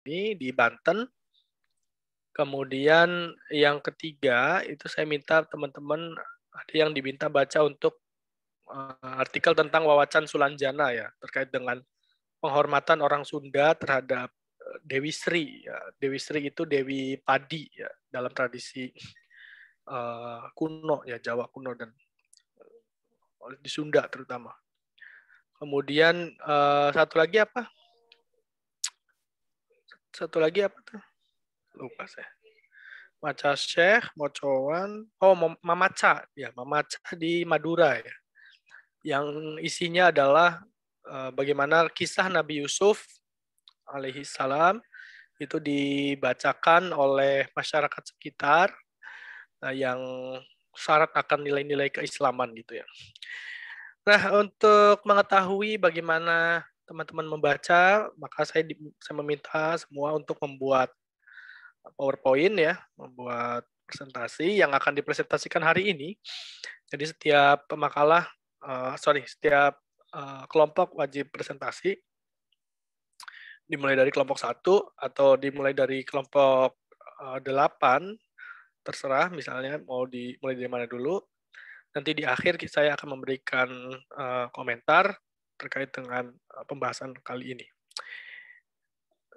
ini di Banten. Kemudian yang ketiga itu saya minta teman-teman ada yang diminta baca untuk artikel tentang Wawacan Sulanjana ya terkait dengan penghormatan orang Sunda terhadap Dewi Sri. Ya. Dewi Sri itu Dewi Padi ya dalam tradisi kuno ya Jawa kuno dan di Sunda terutama. Kemudian satu lagi apa? Satu lagi apa tuh? Lupa saya. Maca Syekh, Mocowan, Mamaca ya, Mamaca di Madura ya. Yang isinya adalah bagaimana kisah Nabi Yusuf alaihi salam itu dibacakan oleh masyarakat sekitar yang syarat akan nilai-nilai keislaman gitu ya. Nah, untuk mengetahui bagaimana teman-teman membaca, maka saya meminta semua untuk membuat PowerPoint ya, membuat presentasi yang akan dipresentasikan hari ini. Jadi setiap pemakalah, setiap kelompok wajib presentasi, dimulai dari kelompok 1 atau dimulai dari kelompok 8, terserah misalnya mau dimulai dari mana dulu. Nanti di akhir saya akan memberikan komentar terkait dengan pembahasan kali ini.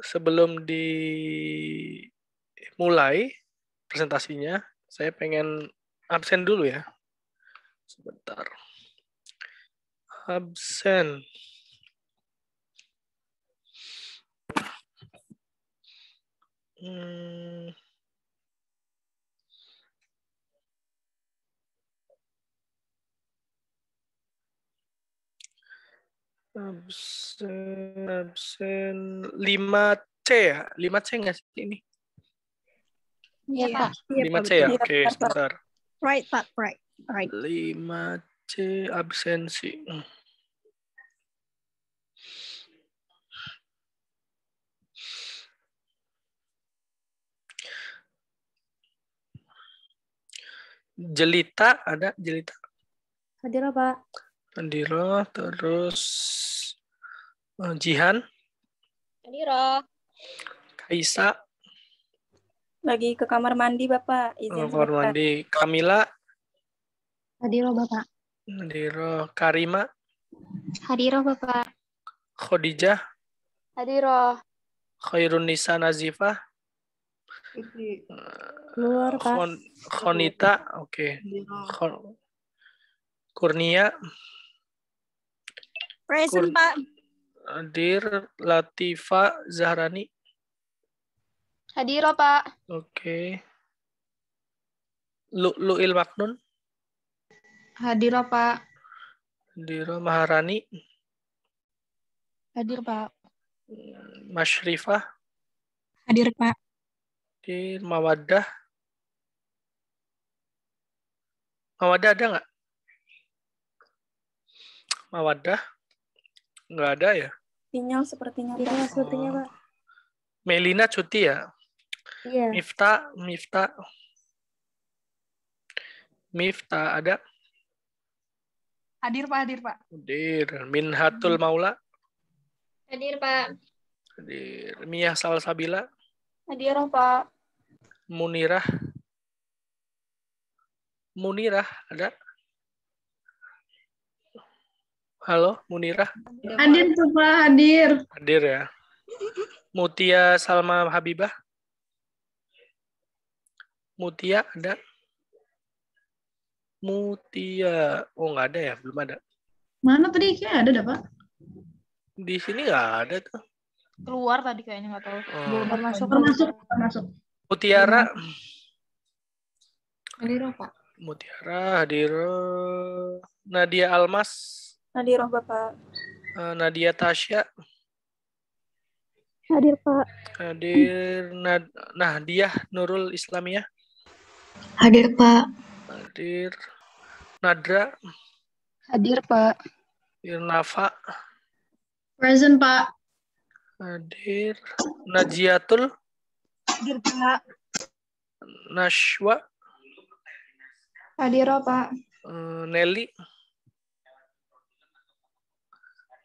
Sebelum dimulai presentasinya, saya pengen absen dulu ya. Sebentar. Absen. Absen 5C ya? 5C nggak sih ini? Iya, Pak. 5C ya? Oke, sebentar. Right, Pak. Right. 5C absensi. Jelita, ada Jelita? Hadir, Pak. Andiro, terus Jihan. Andiro. Kaisa. Lagi ke kamar mandi, Bapak. Izin kamar mandi. Kamila. Hadiro, Bapak. Andiro. Karima. Hadiro, Bapak. Khadijah. Hadiro. Khairunisa Nazifah. Keluar, Pak. Khonita. Oke. Kurnia. Present, Pak. Hadir. Latifa Zahrani. Hadiro, Pak. Oke. Lu'il Maknun. Hadiro, Pak. Hadiro Maharani. Hadir, Pak. Masyrifah. Hadir, Pak. Hadir. Mawaddah. Mawaddah ada nggak? Mawaddah? Nggak ada ya? Sinyal sepertinya, Pak. Sepertinya, Pak. Melina cuti ya? Iya. Mifta ada? Hadir, Pak. Hadir, Pak. Hadir. Minhatul Maula. Hadir, Pak. Hadir. Miyah Salsabila. Hadir, Pak. Munirah ada? Halo, Munirah. Hadir, Pak. Hadir. Hadir ya. Mutia Salma Habibah. Mutia ada? Mutia. Oh, nggak ada ya? Belum ada. Mana tadi? Kayaknya ada, dah, Pak. Di sini nggak ada tuh. Keluar tadi kayaknya, nggak tahu. Belum Masuk. Mutiara. Hadir, Pak. Mutiara, hadir. Nadia Almas. Hadir, Bapak. Nadia Tasya. Hadir, Pak. Hadir. Nahdiah Nurul Islamiyah. Hadir, Pak. Hadir. Nadra. Hadir, Pak. Irnafa. Present, Pak. Hadir. Najiatul. Hadir, Pak. Nashwa. Hadir, Pak. Nelly.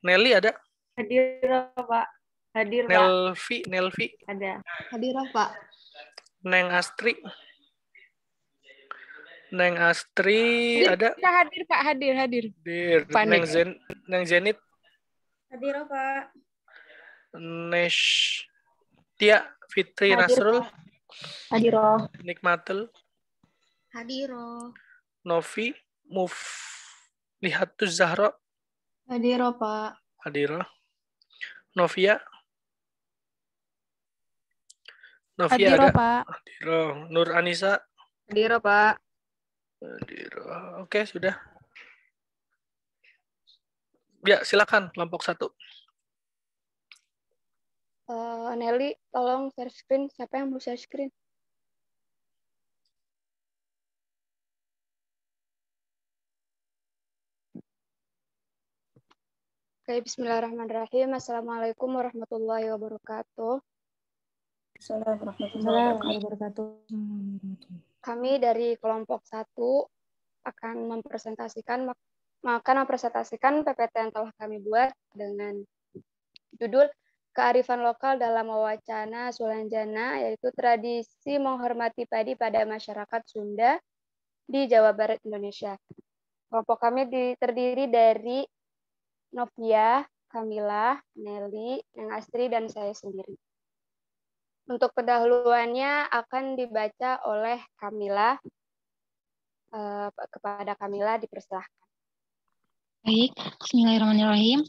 Nelly ada? Hadir, Pak. Hadir, Pak. Nelvi. Ada. Hadirah, Pak. Neng Astri. Neng Astri ada. Kita hadir, Pak. Hadir. Hadir. Panik. Neng Zenit. Hadir, Pak. Nesh Tia Fitri Hadir, Nasrul. Pak. Hadiroh. Nikmatul. Hadiroh. Novi Lihatuz Zahra. Hadiroh, Pak. Hadira. Novia Hadir, ada. Pak. Hadira. Nur Anissa. Hadir, Pak. Hadira. Oke, sudah. Ya, silakan kelompok 1. Nelly, tolong share screen. Siapa yang mau share screen? Oke, bismillahirrahmanirrahim. Assalamualaikum warahmatullahi wabarakatuh. Assalamualaikum Warahmatullahi wabarakatuh. Kami dari kelompok 1 akan mempresentasikan PPT yang telah kami buat dengan judul Kearifan Lokal dalam Wacana Sulanjana, yaitu tradisi menghormati padi pada masyarakat Sunda di Jawa Barat, Indonesia. Kelompok kami terdiri dari Novia, Kamila, Nelly, Neng Astri, dan saya sendiri. Untuk pendahuluannya akan dibaca oleh Kamila. Kepada Kamila dipersilahkan. Baik, bismillahirrahmanirrahim.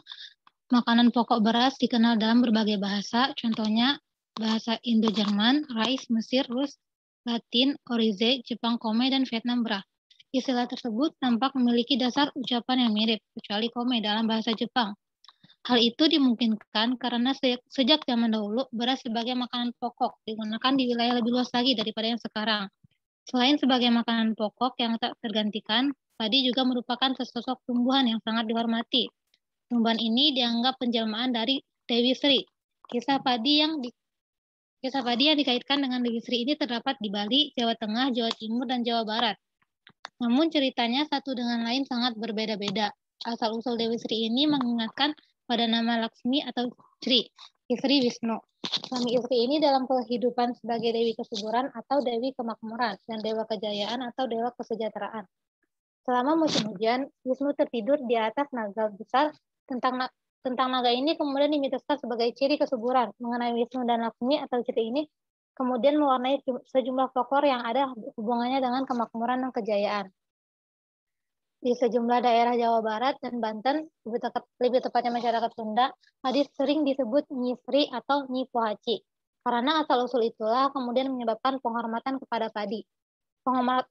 Makanan pokok beras dikenal dalam berbagai bahasa, contohnya bahasa Indo-Jerman, Rais, Mesir, Rus, Latin, Orize, Jepang, Kome, dan Vietnam Brah. Istilah tersebut tampak memiliki dasar ucapan yang mirip, kecuali Kome dalam bahasa Jepang. Hal itu dimungkinkan karena sejak zaman dahulu beras sebagai makanan pokok digunakan di wilayah lebih luas lagi daripada yang sekarang. Selain sebagai makanan pokok yang tak tergantikan, padi juga merupakan sesosok tumbuhan yang sangat dihormati. Tumbuhan ini dianggap penjelmaan dari Dewi Sri. Kisah padi yang dikaitkan dengan Dewi Sri ini terdapat di Bali, Jawa Tengah, Jawa Timur, dan Jawa Barat. Namun ceritanya satu dengan lain sangat berbeda-beda. Asal-usul Dewi Sri ini mengingatkan pada nama Laksmi atau Sri, istri Wisnu. Suami istri ini dalam kehidupan sebagai Dewi Kesuburan atau Dewi Kemakmuran dan Dewa Kejayaan atau Dewa Kesejahteraan. Selama musim hujan, Wisnu tertidur di atas naga besar. Tentang naga ini kemudian dimitoskan sebagai ciri kesuburan. Mengenai Wisnu dan Laksmi atau ciri ini kemudian mewarnai sejumlah folklore yang ada hubungannya dengan kemakmuran dan kejayaan. Di sejumlah daerah Jawa Barat dan Banten, lebih tepatnya masyarakat Sunda, padi sering disebut Nyi Sri atau Nyi Pohaci. Karena asal-usul itulah kemudian menyebabkan penghormatan kepada padi.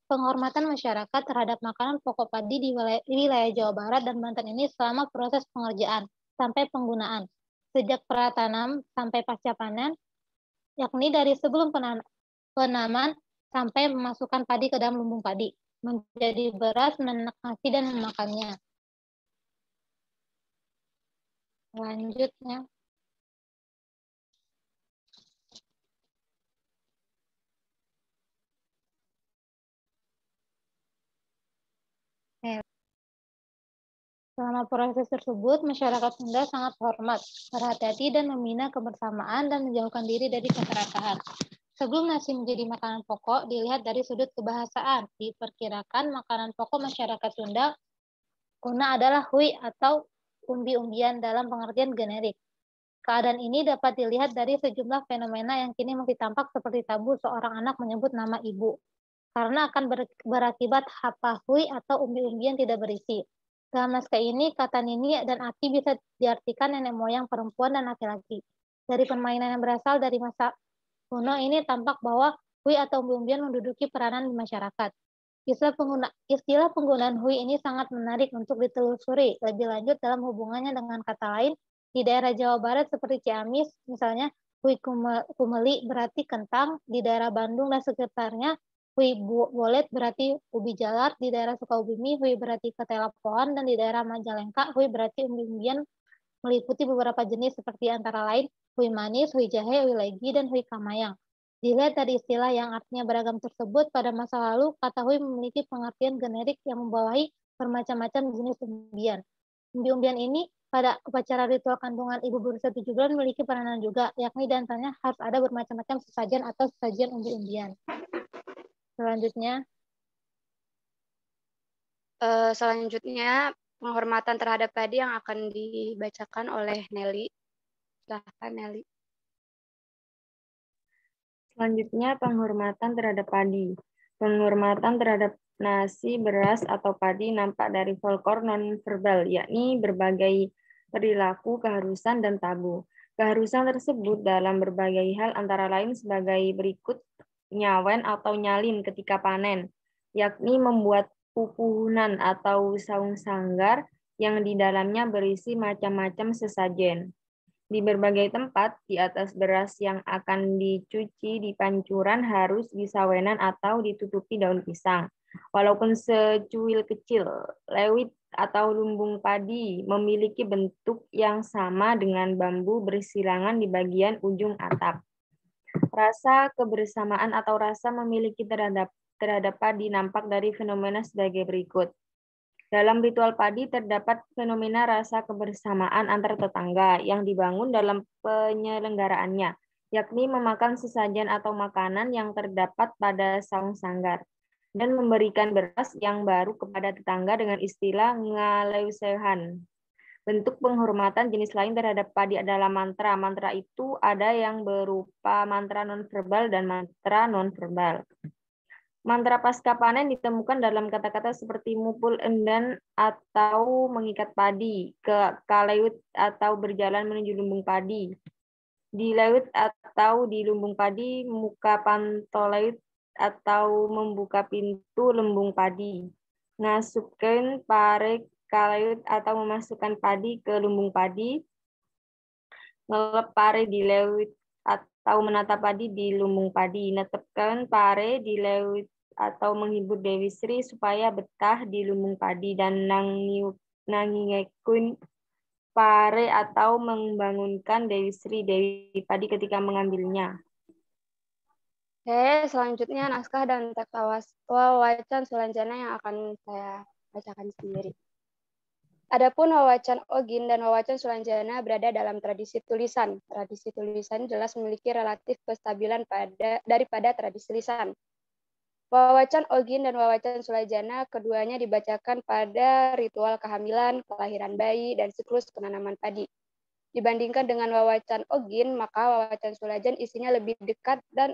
Penghormatan masyarakat terhadap makanan pokok padi di wilayah Jawa Barat dan Banten ini selama proses pengerjaan sampai penggunaan, sejak pratanam sampai pasca panen, yakni dari sebelum penaman sampai memasukkan padi ke dalam lumbung padi, menjadi beras, menenak nasi, dan memakannya. Lanjutnya. Selama proses tersebut, masyarakat Sunda sangat hormat, berhati-hati, dan membina kebersamaan dan menjauhkan diri dari keserakahan. Sebelum nasi menjadi makanan pokok, dilihat dari sudut kebahasaan. Diperkirakan makanan pokok masyarakat Sunda kuna adalah hui atau umbi-umbian dalam pengertian generik. Keadaan ini dapat dilihat dari sejumlah fenomena yang kini masih tampak seperti tabu seorang anak menyebut nama ibu, karena akan berakibat hapa hui atau umbi-umbian tidak berisi. Dalam naskah ini, kata nini dan aki bisa diartikan nenek moyang perempuan dan laki-laki. Dari permainan yang berasal dari masa kuno ini tampak bahwa hui atau umbi-umbian menduduki peranan di masyarakat. Istilah penggunaan hui ini sangat menarik untuk ditelusuri lebih lanjut dalam hubungannya dengan kata lain di daerah Jawa Barat seperti Ciamis, misalnya hui kumeli berarti kentang, di daerah Bandung dan sekitarnya hui bolet berarti ubi jalar, di daerah Sukabumi hui berarti ketela pohon, dan di daerah Majalengka hui berarti umbi-umbian meliputi beberapa jenis seperti antara lain hui manis, hui jahe, hui legi, dan hui kamayang. Dilihat dari istilah yang artinya beragam tersebut, pada masa lalu kata hui memiliki pengertian generik yang membawahi bermacam-macam jenis umbian. Umbi-umbian ini pada upacara ritual kandungan ibu berusia 7 bulan memiliki peranan juga, yakni di antaranya harus ada bermacam-macam sesajen atau sesajen undi-undian. Selanjutnya, penghormatan terhadap padi yang akan dibacakan oleh Nelly. Silahkan Nelly. Selanjutnya, penghormatan terhadap padi. Penghormatan terhadap nasi, beras, atau padi nampak dari folklor non-verbal, yakni berbagai perilaku, keharusan, dan tabu. Keharusan tersebut dalam berbagai hal antara lain sebagai berikut: nyawen atau nyalin ketika panen, yakni membuat pupuhunan atau saung sanggar yang di dalamnya berisi macam-macam sesajen. Di berbagai tempat, di atas beras yang akan dicuci di pancuran harus disawenan atau ditutupi daun pisang. Walaupun secuil kecil, lewit atau lumbung padi memiliki bentuk yang sama dengan bambu bersilangan di bagian ujung atap. Rasa kebersamaan atau rasa memiliki terhadap padi nampak dari fenomena sebagai berikut. Dalam ritual padi terdapat fenomena rasa kebersamaan antar tetangga yang dibangun dalam penyelenggaraannya, yakni memakan sesajen atau makanan yang terdapat pada saung sanggar, dan memberikan beras yang baru kepada tetangga dengan istilah ngaleusehan. Bentuk penghormatan jenis lain terhadap padi adalah mantra. Mantra itu ada yang berupa mantra nonverbal dan mantra nonverbal. Mantra pasca panen ditemukan dalam kata-kata seperti mupul endan atau mengikat padi, ke kaleut atau berjalan menuju lumbung padi, di leut atau di lumbung padi, muka pantoleut atau membuka pintu lumbung padi, ngasupkeun pare kaleut atau memasukkan padi ke lumbung padi, ngelep pare di leut atau menata padi di lumbung padi, netepkeun pare di leut atau menghibur Dewi Sri supaya betah di lumbung padi, dan nangingekun pare atau membangunkan Dewi Sri, Dewi Padi ketika mengambilnya. Oke, selanjutnya naskah dan teks wawacan Sulanjana yang akan saya bacakan sendiri. Adapun wawacan Ogin dan wawacan Sulanjana berada dalam tradisi tulisan. Tradisi tulisan jelas memiliki relatif kestabilan daripada tradisi lisan. Wawacan Ogin dan wawacan Sulajana keduanya dibacakan pada ritual kehamilan, kelahiran bayi, dan siklus penanaman padi. Dibandingkan dengan wawacan Ogin, maka wawacan Sulajan isinya lebih dekat dan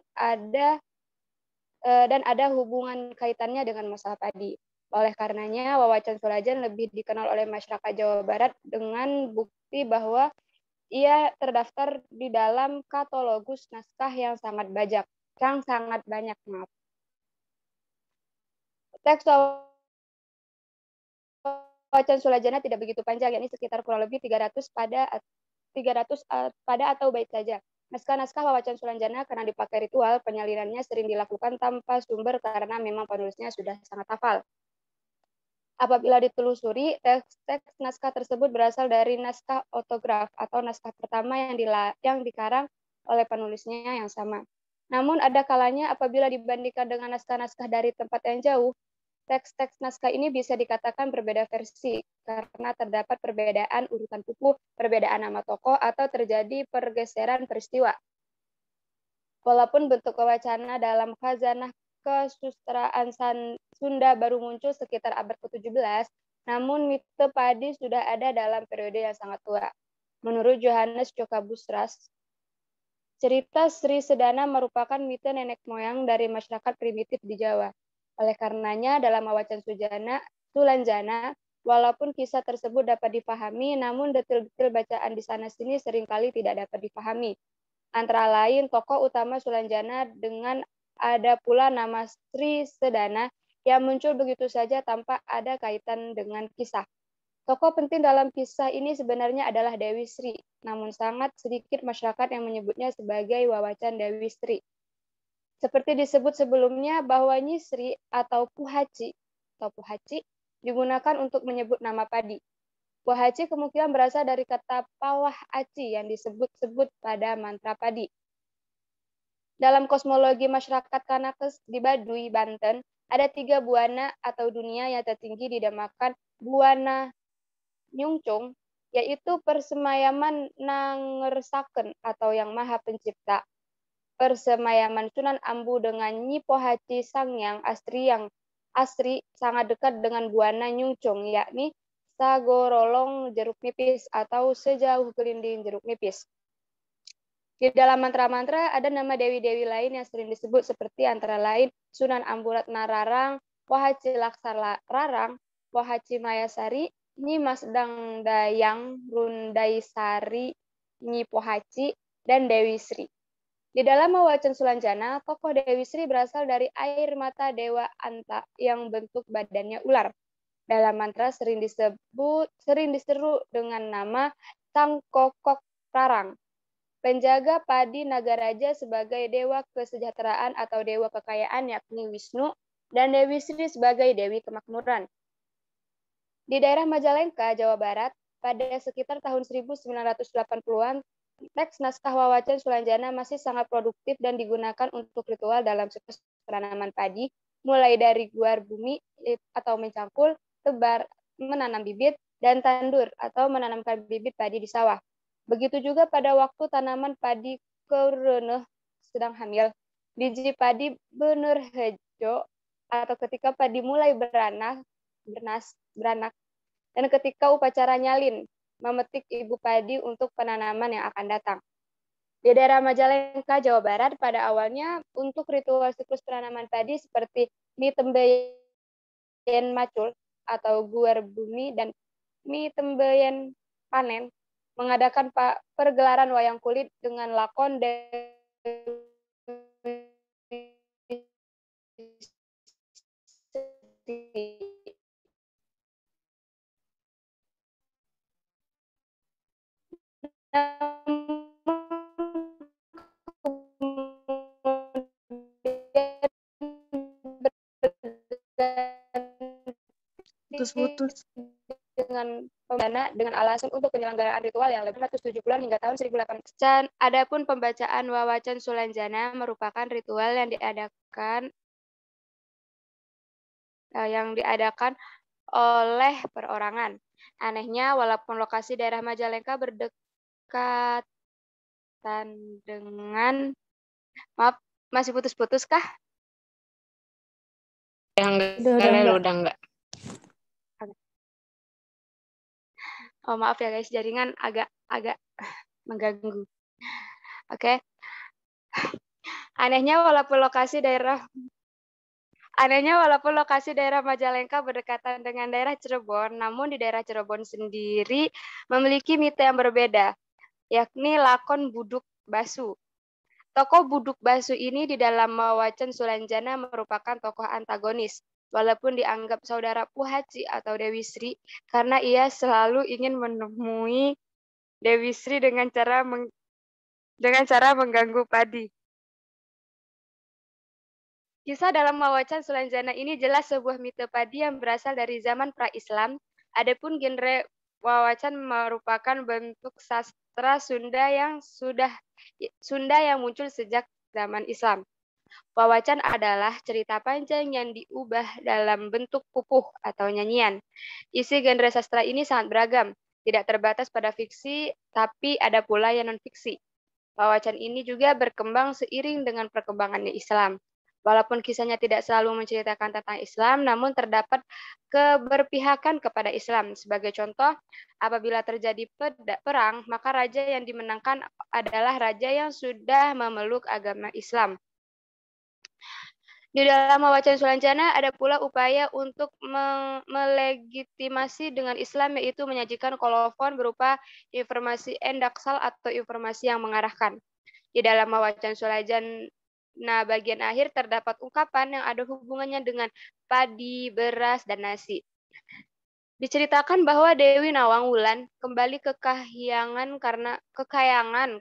ada hubungan kaitannya dengan masalah padi. Oleh karenanya, wawacan Sulajan lebih dikenal oleh masyarakat Jawa Barat dengan bukti bahwa ia terdaftar di dalam katalogus naskah yang sangat banyak. Teks wawacan Sulajana tidak begitu panjang, yakni sekitar kurang lebih 300 pada atau bait saja. Naskah-naskah wawacan Sulanjana karena dipakai ritual, penyalirannya sering dilakukan tanpa sumber karena memang penulisnya sudah sangat hafal. Apabila ditelusuri, teks naskah tersebut berasal dari naskah otograf atau naskah pertama yang dikarang oleh penulisnya yang sama. Namun ada kalanya apabila dibandingkan dengan naskah-naskah dari tempat yang jauh, teks-teks naskah ini bisa dikatakan berbeda versi karena terdapat perbedaan urutan buku, perbedaan nama tokoh, atau terjadi pergeseran peristiwa. Walaupun bentuk wacana dalam khazanah kesusastraan Sunda baru muncul sekitar abad ke-17, namun mite padi sudah ada dalam periode yang sangat tua. Menurut Johannes Jokabusras, cerita Sri Sedana merupakan mite nenek moyang dari masyarakat primitif di Jawa. Oleh karenanya, dalam wawacan Sulanjana, walaupun kisah tersebut dapat dipahami, namun detil-detil bacaan di sana-sini seringkali tidak dapat dipahami. Antara lain, tokoh utama Sulanjana dengan ada pula nama Sri Sedana yang muncul begitu saja tanpa ada kaitan dengan kisah. Tokoh penting dalam kisah ini sebenarnya adalah Dewi Sri, namun sangat sedikit masyarakat yang menyebutnya sebagai wawacan Dewi Sri. Seperti disebut sebelumnya bahwa Nyisri atau Puhaci digunakan untuk menyebut nama padi. Puhaci kemungkinan berasal dari kata pawah aci yang disebut-sebut pada mantra padi. Dalam kosmologi masyarakat Kanakes di Baduy, Banten, ada 3 buana atau dunia yang tertinggi dinamakan Buana Nyungcung, yaitu persemayaman Nangersaken atau Yang Maha Pencipta. Persemayaman Sunan Ambu dengan Nyi Pohaci Sangyang Astri yang asri sangat dekat dengan Buana Nyungcung, yakni sagorolong jeruk nipis atau sejauh gelinding jeruk nipis. Di dalam mantra-mantra ada nama dewi-dewi lain yang sering disebut seperti antara lain Sunan Amburatna Rarang, Pohaci Laksar Rarang, Pohaci Mayasari, Nyi Masdang Dayang, Rundaisari, Nyi Pohaci, dan Dewi Sri. Di dalam Mawacan Sulanjana, tokoh Dewi Sri berasal dari air mata Dewa Anta yang bentuk badannya ular. Dalam mantra sering diseru dengan nama Sang Kokok Rarang. Penjaga padi Nagaraja sebagai dewa kesejahteraan atau dewa kekayaan yakni Wisnu, dan Dewi Sri sebagai dewi kemakmuran. Di daerah Majalengka, Jawa Barat, pada sekitar tahun 1980-an, teks naskah Wawacan Sulanjana masih sangat produktif dan digunakan untuk ritual dalam siklus penanaman padi, mulai dari guar bumi atau mencangkul, tebar, menanam bibit, dan tandur atau menanamkan bibit padi di sawah. Begitu juga pada waktu tanaman padi kereneh sedang hamil, biji padi bener hejo, atau ketika padi mulai beranak, dan ketika upacara nyalin, memetik ibu padi untuk penanaman yang akan datang. Di daerah Majalengka, Jawa Barat, pada awalnya untuk ritual siklus penanaman padi seperti Mitembeyen Macul atau guar bumi dan Mitembeyen Panen, mengadakan pergelaran wayang kulit dengan lakon Putus-putus. dengan pembina dengan alasan untuk penyelenggaraan ritual yang lebih 170-an hingga tahun 1800. Adapun pembacaan Wawacan Sulanjana merupakan ritual yang diadakan oleh perorangan. Anehnya, walaupun lokasi daerah Majalengka berdekatan dengan... Maaf, masih putus-putus kah? Udah enggak. Oh, maaf ya guys, jaringan agak mengganggu. Oke. Anehnya walaupun lokasi daerah Majalengka berdekatan dengan daerah Cirebon, namun di daerah Cirebon sendiri memiliki mite yang berbeda, yakni lakon Buduk Basu. Tokoh Buduk Basu ini di dalam Wawacan Sulanjana merupakan tokoh antagonis, walaupun dianggap saudara Pohaci atau Dewi Sri, karena ia selalu ingin menemui Dewi Sri dengan cara mengganggu padi. Kisah dalam Wawacan Sulanjana ini jelas sebuah mite padi yang berasal dari zaman pra-Islam. Adapun genre Wawacan merupakan bentuk sastra Sunda yang muncul sejak zaman Islam. Wawacan adalah cerita panjang yang diubah dalam bentuk pupuh atau nyanyian. Isi genre sastra ini sangat beragam, tidak terbatas pada fiksi, tapi ada pula yang non-fiksi. Wawacan ini juga berkembang seiring dengan perkembangannya Islam. Walaupun kisahnya tidak selalu menceritakan tentang Islam, namun terdapat keberpihakan kepada Islam. Sebagai contoh, apabila terjadi perang, maka raja yang dimenangkan adalah raja yang sudah memeluk agama Islam. Di dalam Wawacan Sulanjana ada pula upaya untuk melegitimasi dengan Islam, yaitu menyajikan kolofon berupa informasi endaksal atau informasi yang mengarahkan. Di dalam Wawacan Sulanjana bagian akhir terdapat ungkapan yang ada hubungannya dengan padi, beras, dan nasi. Diceritakan bahwa Dewi Nawang Wulan kembali ke kekayangan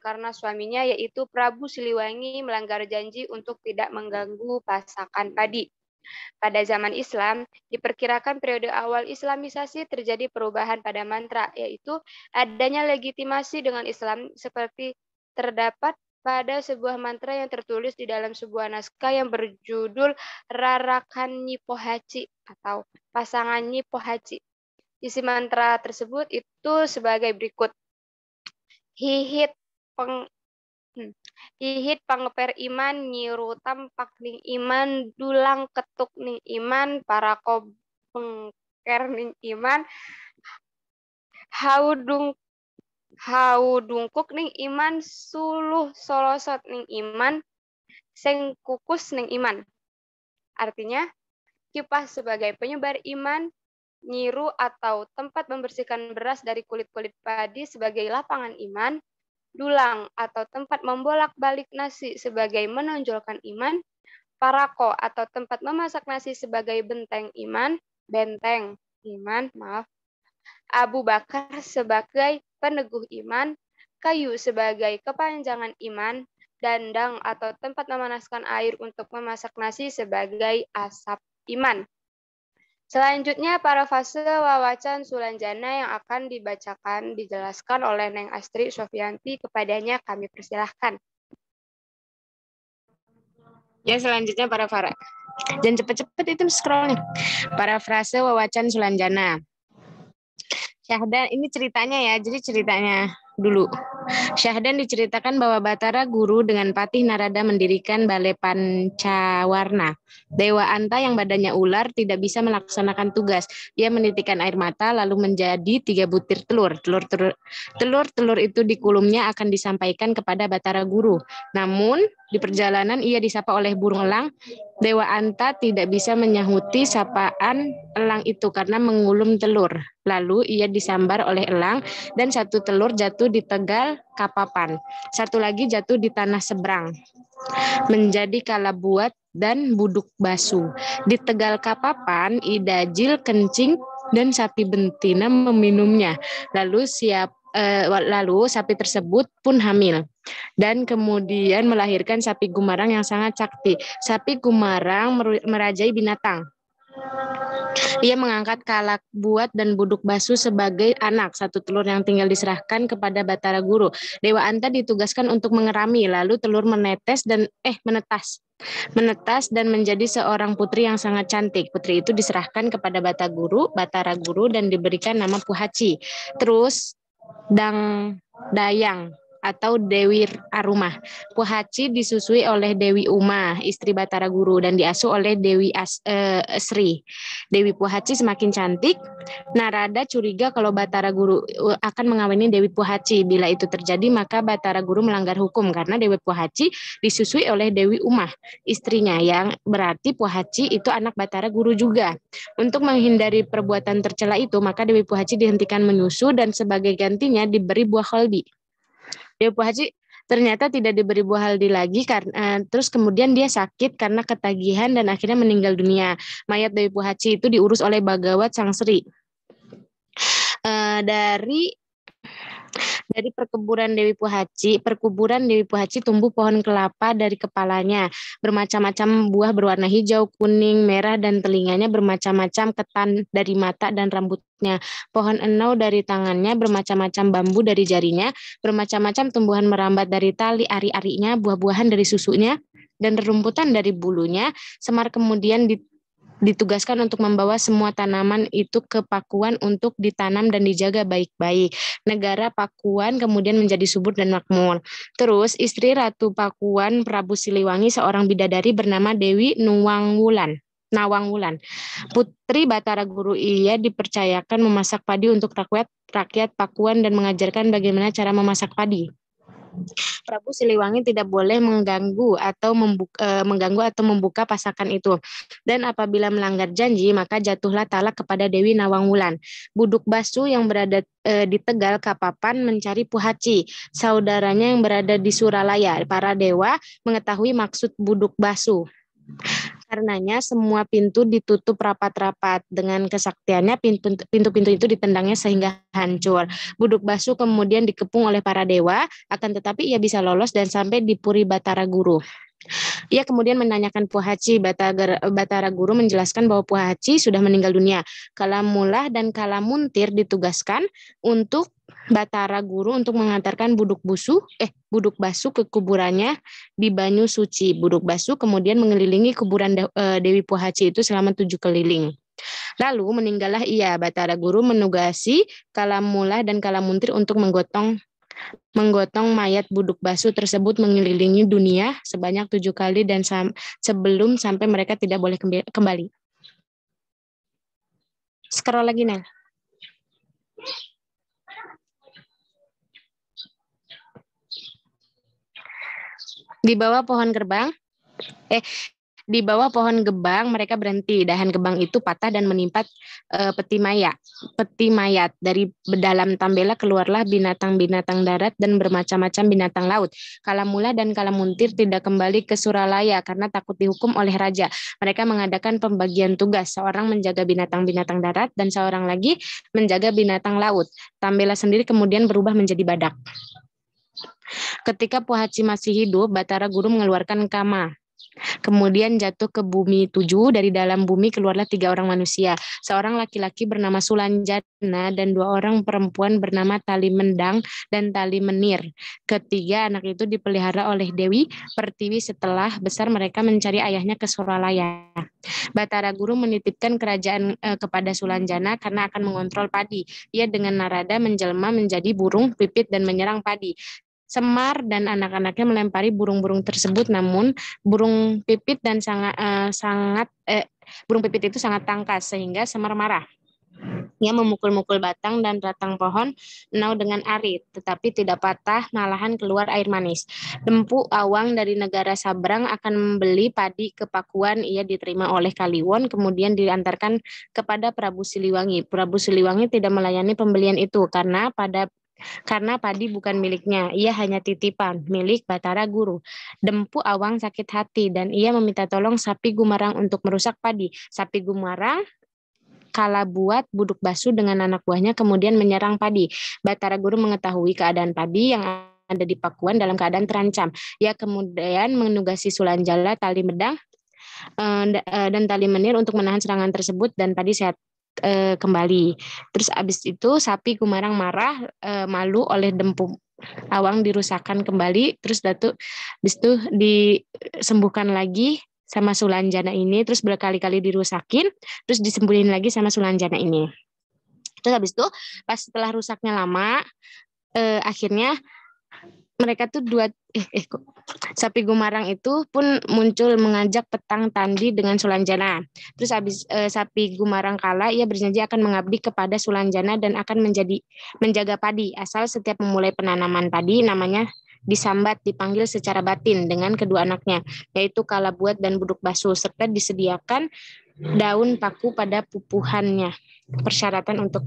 karena suaminya yaitu Prabu Siliwangi melanggar janji untuk tidak mengganggu pasakan padi. Pada zaman Islam, diperkirakan periode awal Islamisasi terjadi perubahan pada mantra, yaitu adanya legitimasi dengan Islam seperti terdapat pada sebuah mantra yang tertulis di dalam sebuah naskah yang berjudul Rarakan Nyi Pohaci atau Pasangan Nyi Pohaci. Isi mantra tersebut itu sebagai berikut. Hihit pangper iman, nyiru tampak ning iman, dulang ketuk ning iman, para bengker ning iman, haudungkuk ning iman, suluh solosot ning iman, seng kukus ning iman. Artinya, kipas sebagai penyebar iman, nyiru atau tempat membersihkan beras dari kulit-kulit padi sebagai lapangan iman, dulang atau tempat membolak-balik nasi sebagai menonjolkan iman, parako atau tempat memasak nasi sebagai benteng iman, Abu Bakar sebagai peneguh iman, kayu sebagai kepanjangan iman, dandang atau tempat memanaskan air untuk memasak nasi sebagai asap iman. Selanjutnya, parafase wawacan Sulanjana yang akan dijelaskan oleh Neng Astri Sofianti. Kepadanya kami persilahkan. Ya, selanjutnya jangan cepet-cepet itu scrollnya. Parafrase wawacan Sulanjana. Syahdan, ini ceritanya ya, jadi ceritanya dulu. Syahdan diceritakan bahwa Batara Guru dengan Patih Narada mendirikan Balai Pancawarna. Dewa Anta yang badannya ular tidak bisa melaksanakan tugas. Dia menitikkan air mata lalu menjadi 3 butir telur. Telur itu di kulumnya akan disampaikan kepada Batara Guru. Namun di perjalanan ia disapa oleh burung elang. Dewa Anta tidak bisa menyahuti sapaan elang itu karena mengulum telur. Lalu ia disambar oleh elang dan 1 telur jatuh di tegal kapapan. 1 lagi jatuh di tanah seberang. Menjadi kalabuat dan buduk basu. Di tegal kapapan, idajil kencing dan sapi betina meminumnya. Lalu sapi tersebut pun hamil dan kemudian melahirkan sapi gumarang yang sangat sakti. Sapi gumarang merajai binatang. Ia mengangkat kalak buat dan buduk basu sebagai anak. 1 telur yang tinggal diserahkan kepada Batara Guru. Dewa Anta ditugaskan untuk mengerami, lalu telur menetas dan menjadi seorang putri yang sangat cantik. Putri itu diserahkan kepada Batara Guru dan diberikan nama Puhaci. Terus Dayang atau Dewi Arumah. Puhaci disusui oleh Dewi Uma, istri Batara Guru, dan diasuh oleh Dewi Sri. Dewi Puhaci semakin cantik. Narada curiga kalau Batara Guru akan mengawini Dewi Puhaci. Bila itu terjadi, maka Batara Guru melanggar hukum karena Dewi Puhaci disusui oleh Dewi Umah, istrinya, yang berarti Puhaci itu anak Batara Guru juga. Untuk menghindari perbuatan tercela itu, maka Dewi Puhaci dihentikan menyusu dan sebagai gantinya diberi buah khaldi. Dewi Puhaci ternyata tidak diberi buah haldi lagi karena terus kemudian dia sakit karena ketagihan dan akhirnya meninggal dunia. Mayat Dewi Puhaci itu diurus oleh Bagawat Sang Sri. Dari perkuburan Dewi Puhaci tumbuh pohon kelapa dari kepalanya. Bermacam-macam buah berwarna hijau, kuning, merah, dan telinganya bermacam-macam ketan dari mata dan rambutnya. Pohon enau dari tangannya, bermacam-macam bambu dari jarinya, bermacam-macam tumbuhan merambat dari tali ari-arinya, buah-buahan dari susunya, dan rerumputan dari bulunya. Semar kemudian ditugaskan untuk membawa semua tanaman itu ke Pakuan untuk ditanam dan dijaga baik-baik. Negara Pakuan kemudian menjadi subur dan makmur. Terus istri Ratu Pakuan Prabu Siliwangi seorang bidadari bernama Dewi Nawangwulan. Putri Batara Guru, ia dipercayakan memasak padi untuk rakyat Pakuan dan mengajarkan bagaimana cara memasak padi. Prabu Siliwangi tidak boleh mengganggu atau membuka pasakan itu. Dan apabila melanggar janji, maka jatuhlah talak kepada Dewi Nawangwulan. Buduk Basu yang berada di Tegal Kapapan mencari Puhaci, saudaranya yang berada di Suralaya. Para dewa mengetahui maksud Buduk Basu. Karenanya semua pintu ditutup rapat-rapat. Dengan kesaktiannya pintu-pintu itu ditendangnya sehingga hancur. Buduk Basu kemudian dikepung oleh para dewa, akan tetapi ia bisa lolos dan sampai di Puri Batara Guru. Ia kemudian menanyakan Puhaci. Batara Guru menjelaskan bahwa Puhaci sudah meninggal dunia. Kalamulah dan Kalamuntir ditugaskan untuk Batara Guru untuk mengantarkan Buduk Basu ke kuburannya di Banyu Suci. Buduk Basu kemudian mengelilingi kuburan Dewi Puhaci itu selama 7 keliling. Lalu meninggallah ia. Batara Guru menugasi Kalamula dan Kalamuntir untuk menggotong mayat Buduk Basu tersebut mengelilingi dunia sebanyak 7 kali dan sebelum sampai mereka tidak boleh kembali. Scroll lagi, Nel. Di bawah pohon gebang mereka berhenti. Dahan gebang itu patah dan menimpa peti mayat. Dari dalam tambela keluarlah binatang-binatang darat dan bermacam-macam binatang laut. Kalamula dan Kalamuntir tidak kembali ke Suralaya karena takut dihukum oleh raja. Mereka mengadakan pembagian tugas, seorang menjaga binatang-binatang darat dan seorang lagi menjaga binatang laut. Tambela sendiri kemudian berubah menjadi badak. Ketika Pohaci masih hidup, Batara Guru mengeluarkan kama. Kemudian jatuh ke bumi 7, dari dalam bumi keluarlah 3 orang manusia. Seorang laki-laki bernama Sulanjana dan 2 orang perempuan bernama Tali Mendang dan Tali Menir. Ketiga anak itu dipelihara oleh Dewi Pertiwi. Setelah besar mereka mencari ayahnya ke Suralaya. Batara Guru menitipkan kerajaan kepada Sulanjana karena akan mengontrol padi. Ia dengan narada menjelma menjadi burung pipit dan menyerang padi. Semar dan anak-anaknya melempari burung-burung tersebut, namun burung pipit itu sangat tangkas sehingga Semar marah. Ia memukul-mukul batang dan batang pohon nau dengan arit, tetapi tidak patah, malahan keluar air manis. Dempu Awang dari negara Sabrang akan membeli padi ke Pakuan. Ia diterima oleh Kaliwon, kemudian diantarkan kepada Prabu Siliwangi. Prabu Siliwangi tidak melayani pembelian itu karena padi bukan miliknya, ia hanya titipan milik Batara Guru. Dempu Awang sakit hati dan ia meminta tolong Sapi Gumarang untuk merusak padi. Sapi Gumarang kalah buat Buduk Basu dengan anak buahnya kemudian menyerang padi. Batara Guru mengetahui keadaan padi yang ada di Pakuan dalam keadaan terancam. Ia kemudian menugasi Sulanjana, Tali Medang, dan Tali Menir untuk menahan serangan tersebut dan padi sehat kembali. Terus abis itu Sapi Gumarang marah, malu oleh Dempu Awang dirusakkan kembali. Terus abis itu disembuhkan lagi sama Sulanjana ini, terus berkali-kali dirusakin, terus disembuhin lagi sama Sulanjana ini. Terus habis itu pas setelah rusaknya lama, akhirnya mereka tuh Sapi Gumarang itu pun muncul mengajak petang tanding dengan Sulanjana. Terus habis Sapi Gumarang kalah, ia berjanji akan mengabdi kepada Sulanjana dan akan menjaga padi. Asal setiap memulai penanaman padi namanya disambat, dipanggil secara batin dengan kedua anaknya, yaitu Kalabuat dan Buduk Basu, serta disediakan daun paku pada pupuhannya, persyaratan untuk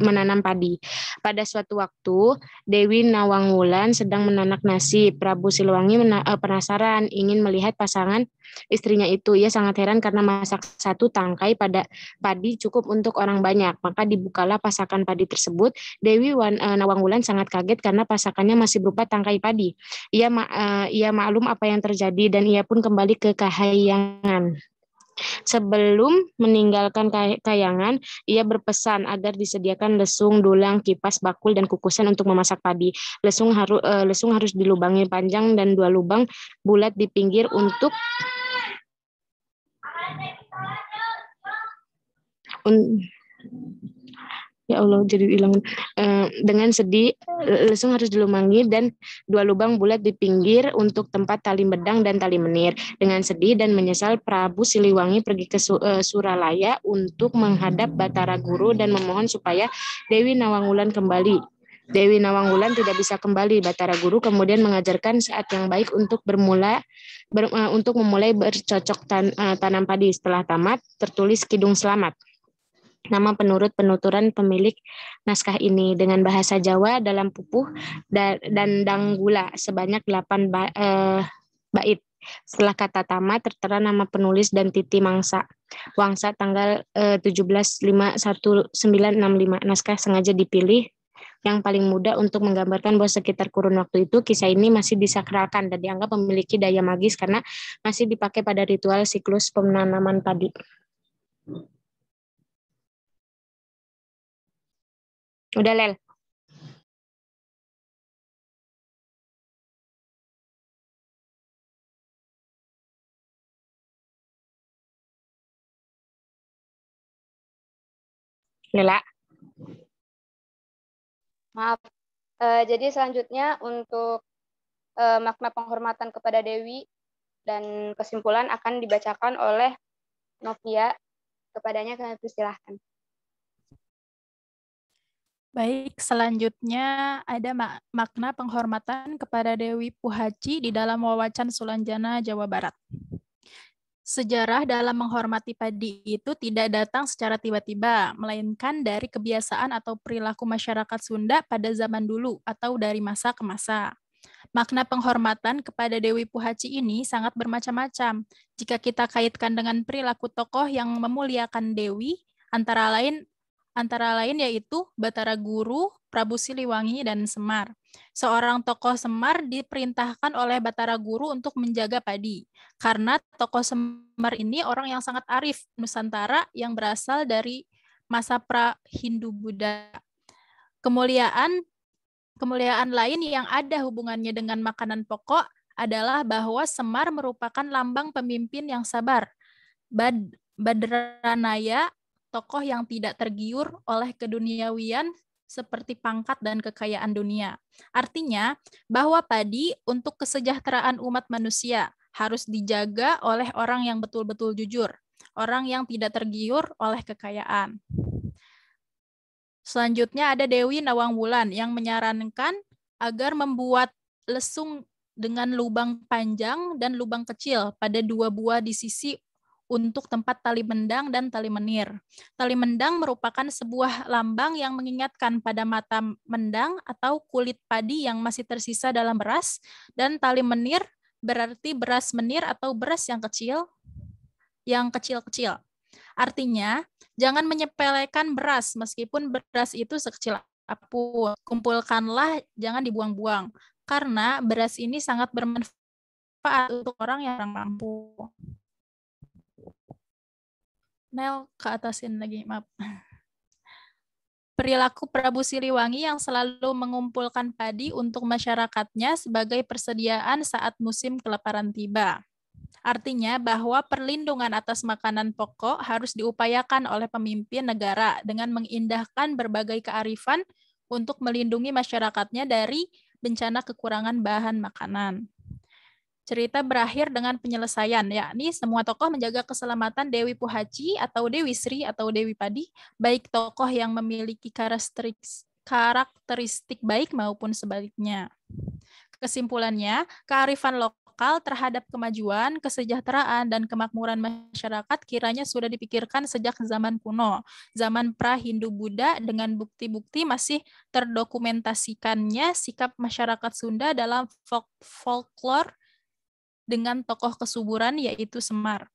menanam padi. Pada suatu waktu, Dewi Nawangwulan sedang menanak nasi. Prabu Siliwangi penasaran, ingin melihat pasangan istrinya itu. Ia sangat heran karena masak 1 tangkai pada padi cukup untuk orang banyak. Maka dibukalah pasakan padi tersebut. Dewi Nawangwulan sangat kaget karena pasakannya masih berupa tangkai padi. Ia maklum apa yang terjadi dan ia pun kembali ke Kahyangan. Sebelum meninggalkan Kahyangan, ia berpesan agar disediakan lesung, dulang, kipas, bakul, dan kukusan untuk memasak padi. Lesung harus dilubangi panjang dan 2 lubang bulat di pinggir untuk ya Allah jadi hilang. Dengan sedih, lesung harus dilubangi dan 2 lubang bulat di pinggir untuk tempat tali medang dan tali menir. Dengan sedih dan menyesal, Prabu Siliwangi pergi ke Suralaya untuk menghadap Batara Guru dan memohon supaya Dewi Nawangwulan kembali. Dewi Nawangwulan tidak bisa kembali. Batara Guru kemudian mengajarkan saat yang baik untuk memulai bercocok tanam padi. Setelah tamat, tertulis Kidung Selamat, nama penurut penuturan pemilik naskah ini, dengan bahasa Jawa dalam pupuh dan danggula sebanyak 8 bait. Setelah kata tamat tertera nama penulis dan titi wangsa tanggal 17/5/1965. Naskah sengaja dipilih yang paling mudah untuk menggambarkan bahwa sekitar kurun waktu itu kisah ini masih disakralkan dan dianggap memiliki daya magis karena masih dipakai pada ritual siklus penanaman padi. Udah, Lel. Lila. Maaf. Jadi selanjutnya untuk makna penghormatan kepada Dewi dan kesimpulan akan dibacakan oleh Novia. Kepadanya kami persilahkan. Baik, selanjutnya ada makna penghormatan kepada Dewi Puhaci di dalam Wawacan Sulanjana, Jawa Barat. Sejarah dalam menghormati padi itu tidak datang secara tiba-tiba, melainkan dari kebiasaan atau perilaku masyarakat Sunda pada zaman dulu atau dari masa ke masa. Makna penghormatan kepada Dewi Puhaci ini sangat bermacam-macam. Jika kita kaitkan dengan perilaku tokoh yang memuliakan Dewi, antara lain yaitu Batara Guru, Prabu Siliwangi, dan Semar. Seorang tokoh Semar diperintahkan oleh Batara Guru untuk menjaga padi. Karena tokoh Semar ini orang yang sangat arif, Nusantara yang berasal dari masa pra-Hindu-Buddha. Kemuliaan lain yang ada hubungannya dengan makanan pokok adalah bahwa Semar merupakan lambang pemimpin yang sabar. Badranaya, tokoh yang tidak tergiur oleh keduniawian seperti pangkat dan kekayaan dunia. Artinya bahwa padi untuk kesejahteraan umat manusia harus dijaga oleh orang yang betul-betul jujur, orang yang tidak tergiur oleh kekayaan. Selanjutnya ada Dewi Nawang Wulan yang menyarankan agar membuat lesung dengan lubang panjang dan lubang kecil pada 2 buah di sisi untuk tempat tali mendang dan tali menir. Tali mendang merupakan sebuah lambang yang mengingatkan pada mata mendang atau kulit padi yang masih tersisa dalam beras, dan tali menir berarti beras menir atau beras yang kecil-kecil. Artinya, jangan menyepelekan beras meskipun beras itu sekecil apapun. Kumpulkanlah, jangan dibuang-buang, karena beras ini sangat bermanfaat untuk orang yang kurang mampu. Nel, ke atasin lagi, maaf. Perilaku Prabu Siliwangi yang selalu mengumpulkan padi untuk masyarakatnya sebagai persediaan saat musim kelaparan tiba. Artinya bahwa perlindungan atas makanan pokok harus diupayakan oleh pemimpin negara dengan mengindahkan berbagai kearifan untuk melindungi masyarakatnya dari bencana kekurangan bahan makanan. Cerita berakhir dengan penyelesaian, yakni semua tokoh menjaga keselamatan Dewi Puhaci atau Dewi Sri atau Dewi Padi, baik tokoh yang memiliki karakteristik baik maupun sebaliknya. Kesimpulannya, kearifan lokal terhadap kemajuan, kesejahteraan, dan kemakmuran masyarakat kiranya sudah dipikirkan sejak zaman kuno, zaman pra-Hindu-Buddha, dengan bukti-bukti masih terdokumentasikannya sikap masyarakat Sunda dalam folklore dengan tokoh kesuburan yaitu Semar.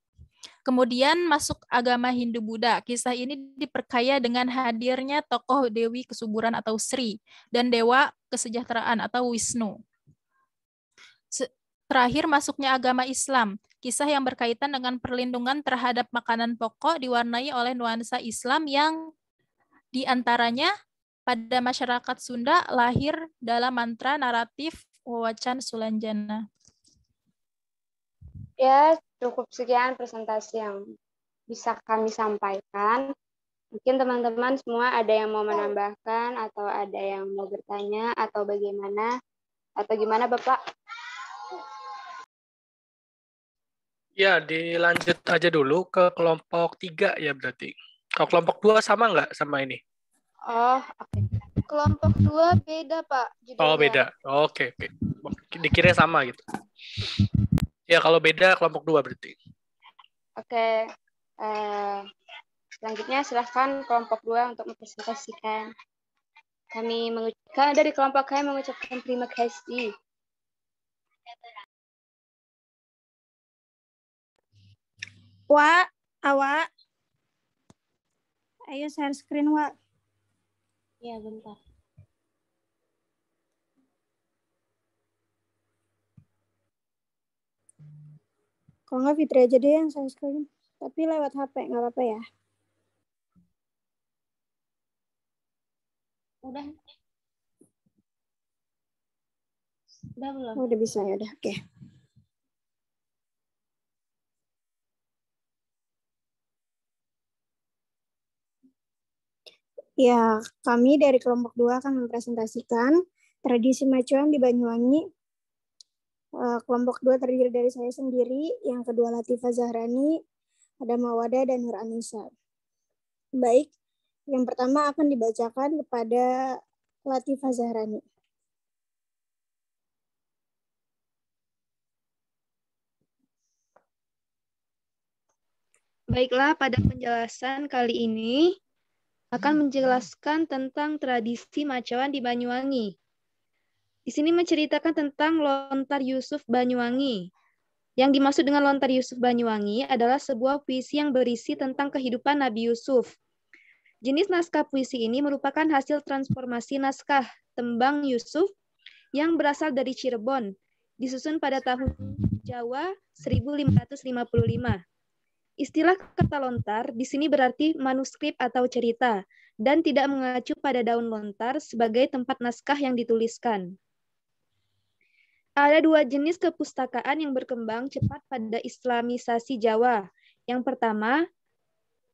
Kemudian masuk agama Hindu-Buddha. Kisah ini diperkaya dengan hadirnya tokoh Dewi Kesuburan atau Sri dan Dewa Kesejahteraan atau Wisnu. Terakhir masuknya agama Islam. Kisah yang berkaitan dengan perlindungan terhadap makanan pokok diwarnai oleh nuansa Islam yang diantaranya pada masyarakat Sunda lahir dalam mantra naratif Wawacan Sulanjana. Ya, cukup sekian presentasi yang bisa kami sampaikan. Mungkin teman-teman semua ada yang mau menambahkan atau ada yang mau bertanya atau bagaimana? Atau gimana Bapak? Ya, dilanjut aja dulu ke kelompok 3 ya berarti. Kalau kelompok 2 sama nggak sama ini? Oh, oke. Kelompok 2 beda, Pak. Judulnya. Oh, beda. Oke. Dikira sama gitu. Ya, kalau beda kelompok 2 berarti. Oke. Selanjutnya silahkan kelompok 2 untuk mempresentasikan. Kami dari kelompok kami mengucapkan terima kasih. Wak, awak. Ayo share screen, Wak. Ya, bentar. Kalau nggak Fitri aja deh yang share screen. Tapi lewat HP, nggak apa-apa ya. Udah belum? Oh, udah bisa ya, udah. Oke. Ya, kami dari kelompok 2 akan mempresentasikan tradisi macuan di Banyuwangi. Kelompok 2 terdiri dari saya sendiri, yang kedua Latifah Zahrani, ada Mawada dan Nur Anissa. Baik, yang pertama akan dibacakan kepada Latifah Zahrani. Baiklah, pada penjelasan kali ini akan menjelaskan tentang tradisi macuan di Banyuwangi. Di sini menceritakan tentang Lontar Yusuf Banyuwangi. Yang dimaksud dengan Lontar Yusuf Banyuwangi adalah sebuah puisi yang berisi tentang kehidupan Nabi Yusuf. Jenis naskah puisi ini merupakan hasil transformasi naskah tembang Yusuf yang berasal dari Cirebon, disusun pada tahun Jawa 1555. Istilah kata lontar di sini berarti manuskrip atau cerita dan tidak mengacu pada daun lontar sebagai tempat naskah yang dituliskan. Ada dua jenis kepustakaan yang berkembang cepat pada Islamisasi Jawa. Yang pertama,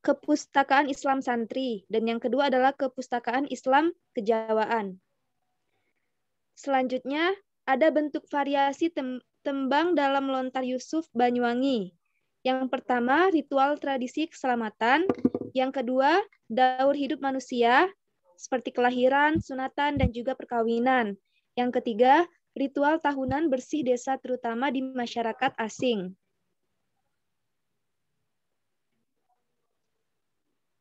kepustakaan Islam santri, dan yang kedua adalah kepustakaan Islam kejawaan. Selanjutnya, ada bentuk variasi tembang dalam Lontar Yusuf Banyuwangi. Yang pertama, ritual tradisi keselamatan. Yang kedua, daur hidup manusia, seperti kelahiran, sunatan, dan juga perkawinan. Yang ketiga, ritual tahunan bersih desa terutama di masyarakat asing.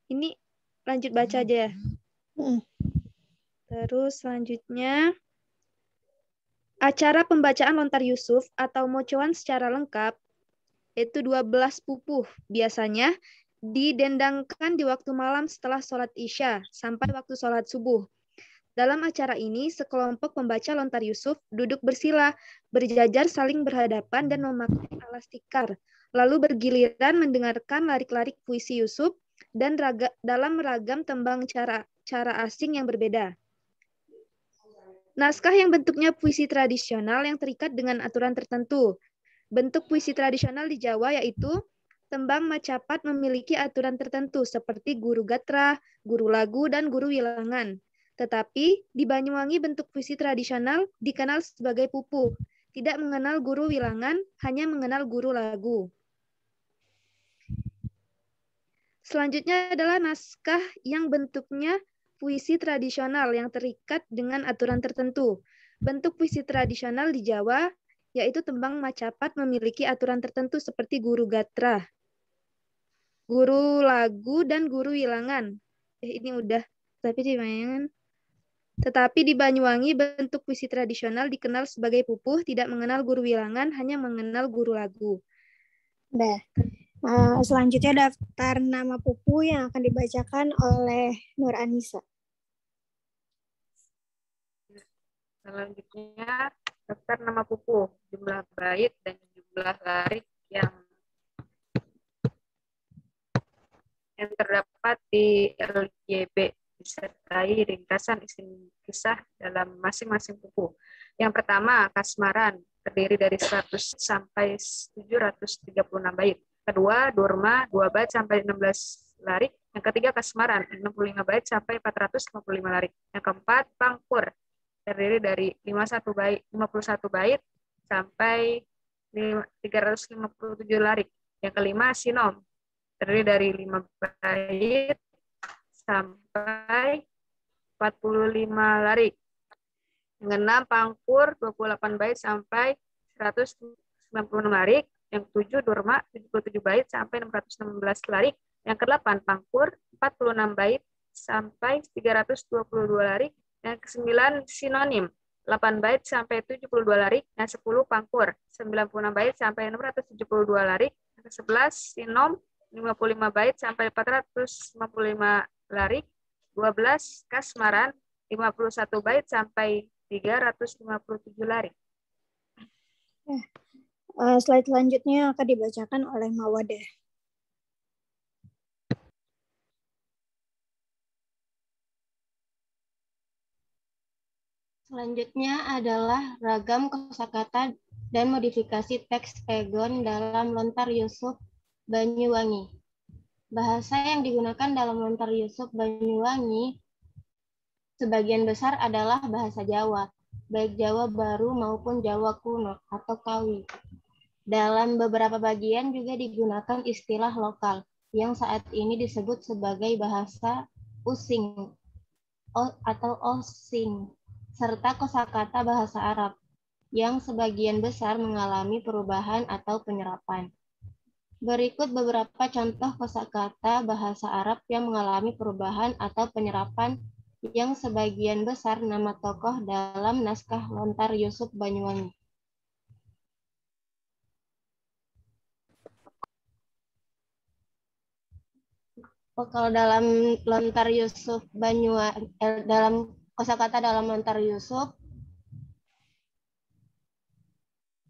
Ini lanjut baca aja ya. Terus selanjutnya, acara pembacaan Lontar Yusuf atau mocoan secara lengkap, yaitu 12 pupuh, biasanya didendangkan di waktu malam setelah sholat Isya sampai waktu sholat subuh. Dalam acara ini, sekelompok pembaca Lontar Yusuf duduk bersila, berjajar saling berhadapan dan memakai alas tikar, lalu bergiliran mendengarkan larik-larik puisi Yusuf dan dalam ragam tembang cara asing yang berbeda. Naskah yang bentuknya puisi tradisional yang terikat dengan aturan tertentu. Bentuk puisi tradisional di Jawa yaitu tembang macapat memiliki aturan tertentu seperti guru gatra, guru lagu, dan guru wilangan. Tetapi di Banyuwangi bentuk puisi tradisional dikenal sebagai pupuh, tidak mengenal guru wilangan, hanya mengenal guru lagu. Selanjutnya adalah naskah yang bentuknya puisi tradisional yang terikat dengan aturan tertentu. Bentuk puisi tradisional di Jawa yaitu tembang macapat memiliki aturan tertentu seperti guru gatra, guru lagu, dan guru wilangan. Ini udah, tapi di Banyuwangi. Tetapi di Banyuwangi bentuk puisi tradisional dikenal sebagai pupuh, tidak mengenal guru wilangan, hanya mengenal guru lagu. Udah. Selanjutnya daftar nama pupuh yang akan dibacakan oleh Nur Anissa. Selanjutnya daftar nama pupuh, jumlah bait dan jumlah larik yang terdapat di LJB disertai ringkasan isi kisah dalam masing-masing pupuh. Yang pertama, kasmaran, terdiri dari 100 sampai 736 bait. Kedua, durma, 2 bait sampai 16 larik. Yang ketiga, kasmaran, 65 bait sampai 455 larik. Yang keempat, pangkur, terdiri dari 51 bait sampai 357 larik. Yang kelima, sinom, terdiri dari 5 bait sampai 45 larik. Yang keenam, pangkur, 28 bait sampai 196 larik. Yang ketujuh, durma, 77 bait sampai 616 larik. Yang kedelapan, pangkur, 46 bait sampai 322 larik. Yang kesembilan, sinonim, 8 bait sampai 72 larik. Yang 10, pangkur, 96 bait sampai 672 larik. Yang ke-11, sinom, 55 bait sampai 455 larik. 12, kasmaran, 51 bait sampai 357 larik. Slide selanjutnya akan dibacakan oleh Mawada. Selanjutnya adalah ragam kosakata dan modifikasi teks pegon dalam Lontar Yusuf Banyuwangi. Bahasa yang digunakan dalam Lontar Yusuf Banyuwangi sebagian besar adalah bahasa Jawa, baik Jawa Baru maupun Jawa Kuno atau Kawi. Dalam beberapa bagian juga digunakan istilah lokal yang saat ini disebut sebagai bahasa Using atau Osing, serta kosakata bahasa Arab yang sebagian besar mengalami perubahan atau penyerapan. Berikut beberapa contoh kosakata bahasa Arab yang mengalami perubahan atau penyerapan yang sebagian besar nama tokoh dalam naskah Lontar Yusuf Banyuwangi. Kalau dalam Lontar Yusuf Banyuwangi, dalam kosakata dalam Lontar Yusuf,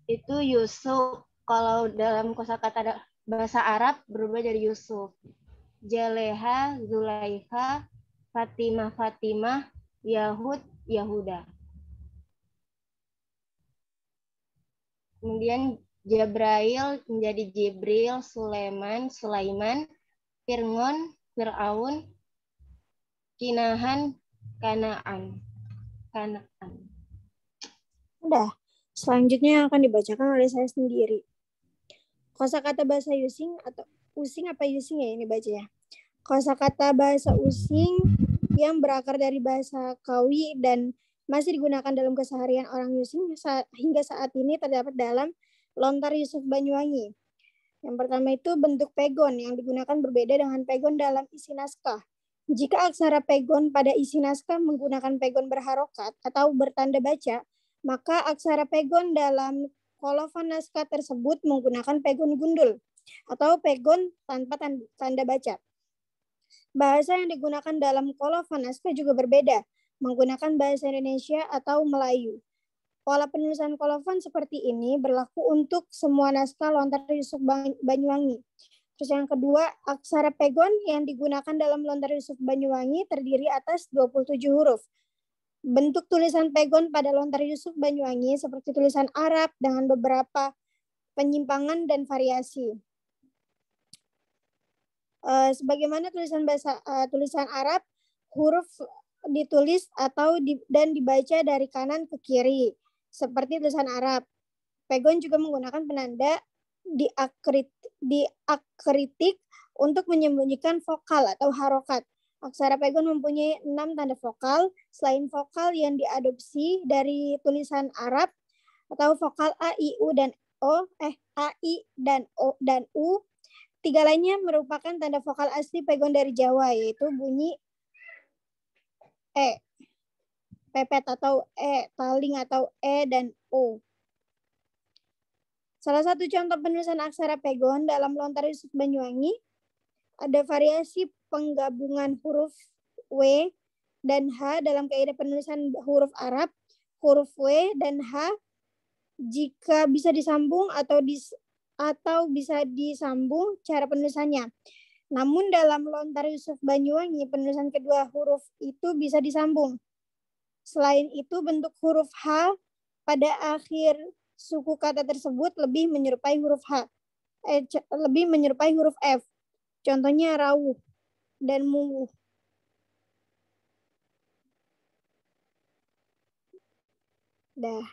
itu Yusuf. Kalau dalam kosakata bahasa Arab berubah dari Yusuf. Jaleha, Zulaikha, Fatimah, Fatimah, Yahud, Yahuda. Kemudian Jabrail menjadi Jibril, Sulaiman, Sulaiman, Fir'aun, Fir'aun, Kinahan, Kanaan. Udah. Selanjutnya yang akan dibacakan oleh saya sendiri. Kosakata bahasa Using atau Using apa Using ya ini baca ya. Kosakata bahasa Using yang berakar dari bahasa Kawi dan masih digunakan dalam keseharian orang Using hingga saat ini terdapat dalam Lontar Yusuf Banyuwangi. Yang pertama itu bentuk pegon yang digunakan berbeda dengan pegon dalam isi naskah. Jika aksara pegon pada isi naskah menggunakan pegon berharokat atau bertanda baca, maka aksara pegon dalam kolofon naskah tersebut menggunakan pegon gundul atau pegon tanpa tanda baca. Bahasa yang digunakan dalam kolofon naskah juga berbeda, menggunakan bahasa Indonesia atau Melayu. Pola penulisan kolofon seperti ini berlaku untuk semua naskah Lontar Yusuf Banyuwangi. Terus yang kedua, aksara pegon yang digunakan dalam Lontar Yusuf Banyuwangi terdiri atas 27 huruf. Bentuk tulisan pegon pada Lontar Yusuf Banyuwangi seperti tulisan Arab dengan beberapa penyimpangan dan variasi. Sebagaimana tulisan Arab, huruf ditulis dan dibaca dari kanan ke kiri, seperti tulisan Arab. Pegon juga menggunakan penanda diakritik untuk menyembunyikan vokal atau harokat. Aksara pegon mempunyai 6 tanda vokal, selain vokal yang diadopsi dari tulisan Arab atau vokal A, I, U, dan A, I, dan O, dan U. 3 lainnya merupakan tanda vokal asli pegon dari Jawa, yaitu bunyi E, pepet atau E, taling atau E, dan O. Salah satu contoh penulisan aksara pegon dalam Lontar Yusuf Banyuwangi ada variasi penggabungan huruf W dan H dalam kaidah penulisan huruf Arab. Huruf W dan H jika bisa disambung atau bisa disambung cara penulisannya. Namun dalam Lontar Yusuf Banyuwangi penulisan kedua huruf itu bisa disambung. Selain itu bentuk huruf H pada akhir suku kata tersebut lebih menyerupai huruf F. Contohnya rawuh dan muwuh. Dah.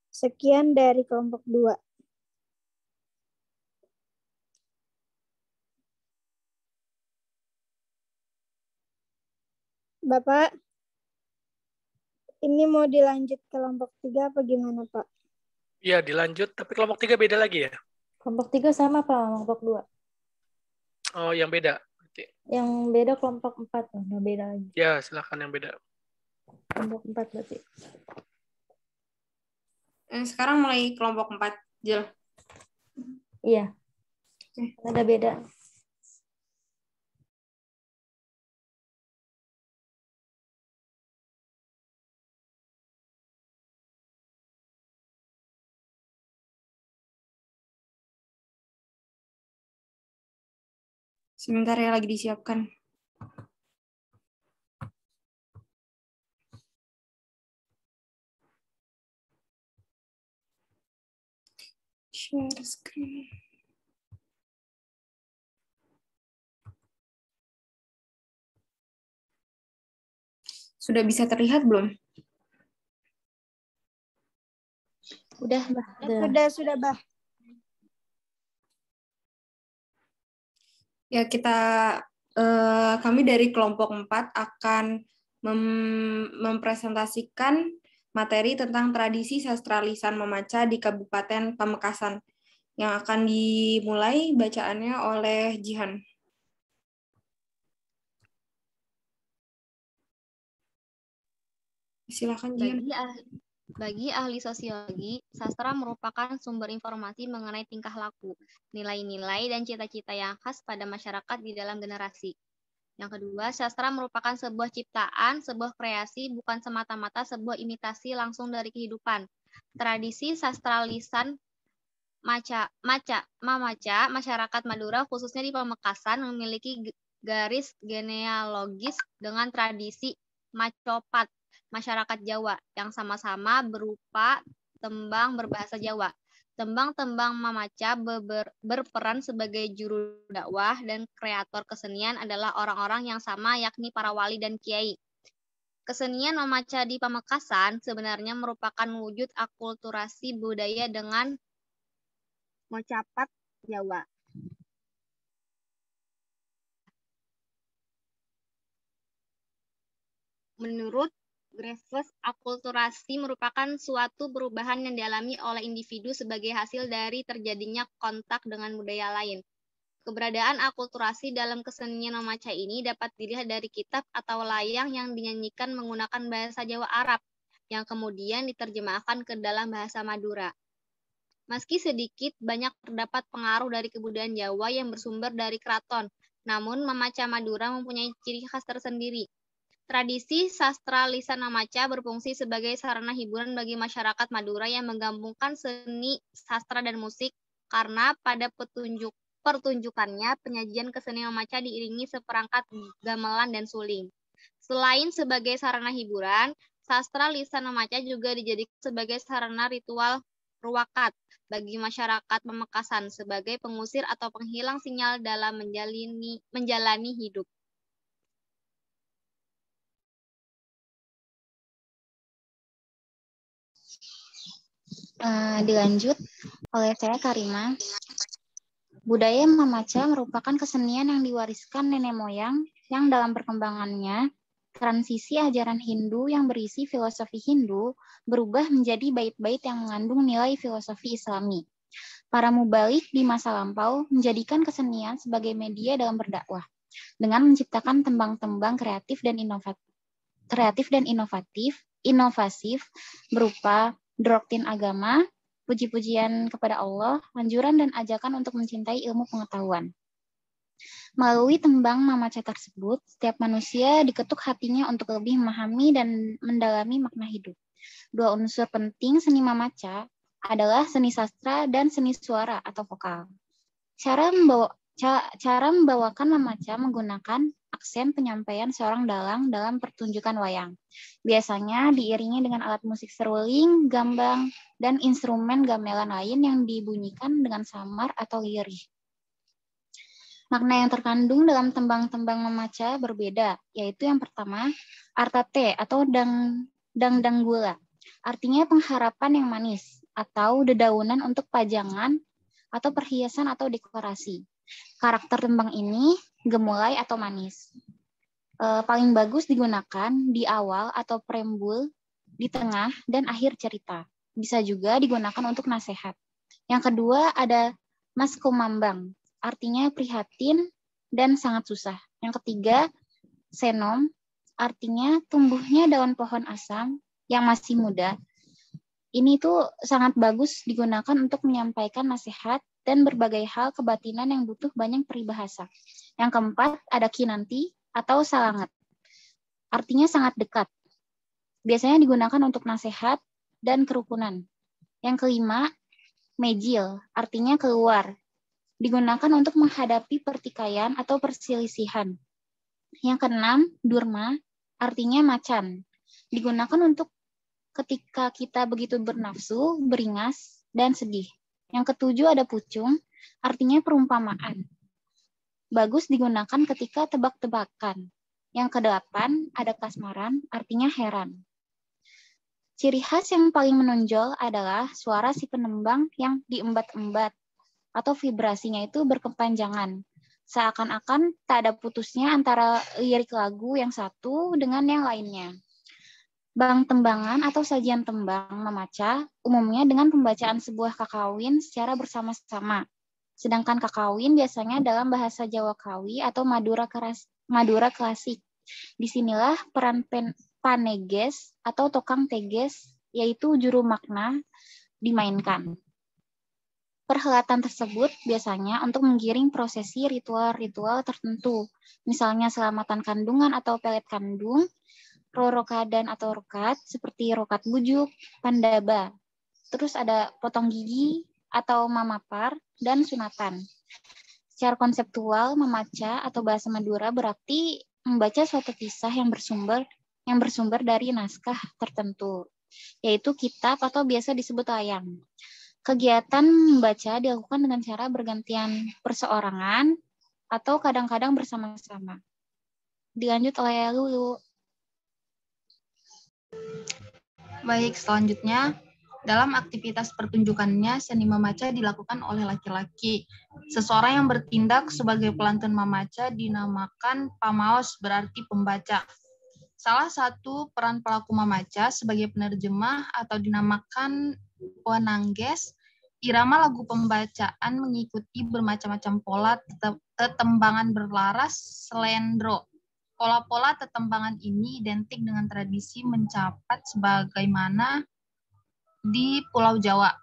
Sekian dari kelompok 2. Bapak, ini mau dilanjut ke kelompok 3 apa gimana, Pak? Iya, dilanjut. Tapi kelompok 3 beda lagi ya? Kelompok 3 sama, Pak, kelompok 2. Oh, yang beda. Yang beda kelompok 4. Udah beda lagi. Ya, silakan yang beda. Kelompok 4 berarti. Sekarang mulai kelompok 4, Jel. Iya. Ada beda. Sebentar ya, lagi disiapkan. Share screen. Sudah bisa terlihat belum? Udah, Mbak. Sudah, Bah. Ya, kami dari kelompok 4 akan mempresentasikan materi tentang tradisi sastra lisan Mamaca di Kabupaten Pamekasan yang akan dimulai bacaannya oleh Jihan. Silakan Jihan. Bagi ahli sosiologi, sastra merupakan sumber informasi mengenai tingkah laku, nilai-nilai, dan cita-cita yang khas pada masyarakat di dalam generasi. Yang kedua, sastra merupakan sebuah ciptaan, sebuah kreasi, bukan semata-mata sebuah imitasi langsung dari kehidupan. Tradisi sastra lisan Mamaca, masyarakat Madura, khususnya di Pamekasan, memiliki garis genealogis dengan tradisi Macopat, masyarakat Jawa, yang sama-sama berupa tembang berbahasa Jawa. Tembang-tembang Mamaca berperan sebagai juru dakwah dan kreator kesenian adalah orang-orang yang sama, yakni para wali dan kiai. Kesenian Mamaca di Pamekasan sebenarnya merupakan wujud akulturasi budaya dengan Macapat Jawa. Menurut Greves, akulturasi merupakan suatu perubahan yang dialami oleh individu sebagai hasil dari terjadinya kontak dengan budaya lain. Keberadaan akulturasi dalam kesenian Mamaca ini dapat dilihat dari kitab atau layang yang dinyanyikan menggunakan bahasa Jawa Arab, yang kemudian diterjemahkan ke dalam bahasa Madura. Meski sedikit, banyak terdapat pengaruh dari kebudayaan Jawa yang bersumber dari keraton, namun Mamaca Madura mempunyai ciri khas tersendiri. Tradisi sastra lisan Mamaca berfungsi sebagai sarana hiburan bagi masyarakat Madura yang menggabungkan seni, sastra, dan musik, karena pada pertunjukannya penyajian kesenian Mamaca diiringi seperangkat gamelan dan suling. Selain sebagai sarana hiburan, sastra lisan Mamaca juga dijadikan sebagai sarana ritual ruwakat bagi masyarakat Pamekasan sebagai pengusir atau penghilang sinyal dalam menjalani hidup. Dilanjut oleh saya Karima. Budaya Mamaca merupakan kesenian yang diwariskan nenek moyang yang dalam perkembangannya transisi ajaran Hindu yang berisi filosofi Hindu berubah menjadi bait-bait yang mengandung nilai filosofi Islami. Para mubalik di masa lampau menjadikan kesenian sebagai media dalam berdakwah dengan menciptakan tembang-tembang kreatif dan inovatif berupa doktrin agama, puji-pujian kepada Allah, anjuran dan ajakan untuk mencintai ilmu pengetahuan. Melalui tembang Mamaca tersebut, setiap manusia diketuk hatinya untuk lebih memahami dan mendalami makna hidup. Dua unsur penting seni Mamaca adalah seni sastra dan seni suara atau vokal. Cara membawakan Mamaca menggunakan aksen penyampaian seorang dalang dalam pertunjukan wayang. Biasanya diiringi dengan alat musik seruling, gambang, dan instrumen gamelan lain yang dibunyikan dengan samar atau lirih. Makna yang terkandung dalam tembang-tembang Mamaca berbeda, yaitu yang pertama, artate atau dang gula. Artinya pengharapan yang manis, atau dedaunan untuk pajangan, atau perhiasan atau dekorasi. Karakter tembang ini gemulai atau manis. Paling bagus digunakan di awal atau preambul, di tengah, dan akhir cerita. Bisa juga digunakan untuk nasihat. Yang kedua ada mas kumambang, artinya prihatin dan sangat susah. Yang ketiga, senom, artinya tumbuhnya daun pohon asam yang masih muda. Ini tuh sangat bagus digunakan untuk menyampaikan nasihat dan berbagai hal kebatinan yang butuh banyak peribahasa. Yang keempat, ada kinanti atau salanget. Artinya sangat dekat. Biasanya digunakan untuk nasihat dan kerukunan. Yang kelima, mejil, artinya keluar. Digunakan untuk menghadapi pertikaian atau perselisihan. Yang keenam, durma, artinya macan. Digunakan untuk ketika kita begitu bernafsu, beringas, dan sedih. Yang ketujuh ada pucung, artinya perumpamaan. Bagus digunakan ketika tebak-tebakan. Yang kedelapan, ada kasmaran, artinya heran. Ciri khas yang paling menonjol adalah suara si penembang yang diembat-embat atau vibrasinya itu berkepanjangan. Seakan-akan tak ada putusnya antara lirik lagu yang satu dengan yang lainnya. Bang tembangan atau sajian tembang memaca umumnya dengan pembacaan sebuah kakawin secara bersama-sama. Sedangkan kakawin biasanya dalam bahasa Jawa Kawi atau Madura klasik. Disinilah peran paneges atau tokang teges, yaitu juru makna, dimainkan. Perhelatan tersebut biasanya untuk menggiring prosesi ritual-ritual tertentu, misalnya selamatan kandungan atau pelet kandung, rorokadan atau rokat, seperti rokat bujuk, pandaba. Terus ada potong gigi atau mamapar, dan sunatan. Secara konseptual, memaca atau bahasa Madura berarti membaca suatu kisah yang bersumber dari naskah tertentu, yaitu kitab atau biasa disebut layang. Kegiatan membaca dilakukan dengan cara bergantian perseorangan atau kadang-kadang bersama-sama. Dilanjut oleh Lulu. Baik, selanjutnya, dalam aktivitas pertunjukannya, seni memaca dilakukan oleh laki-laki. Seseorang yang bertindak sebagai pelantun memaca dinamakan pamaos, berarti pembaca. Salah satu peran pelaku memaca sebagai penerjemah atau dinamakan penangges, irama lagu pembacaan mengikuti bermacam-macam pola tetembangan berlaras selendro. Pola-pola tetembangan ini identik dengan tradisi mencapat sebagaimana di Pulau Jawa.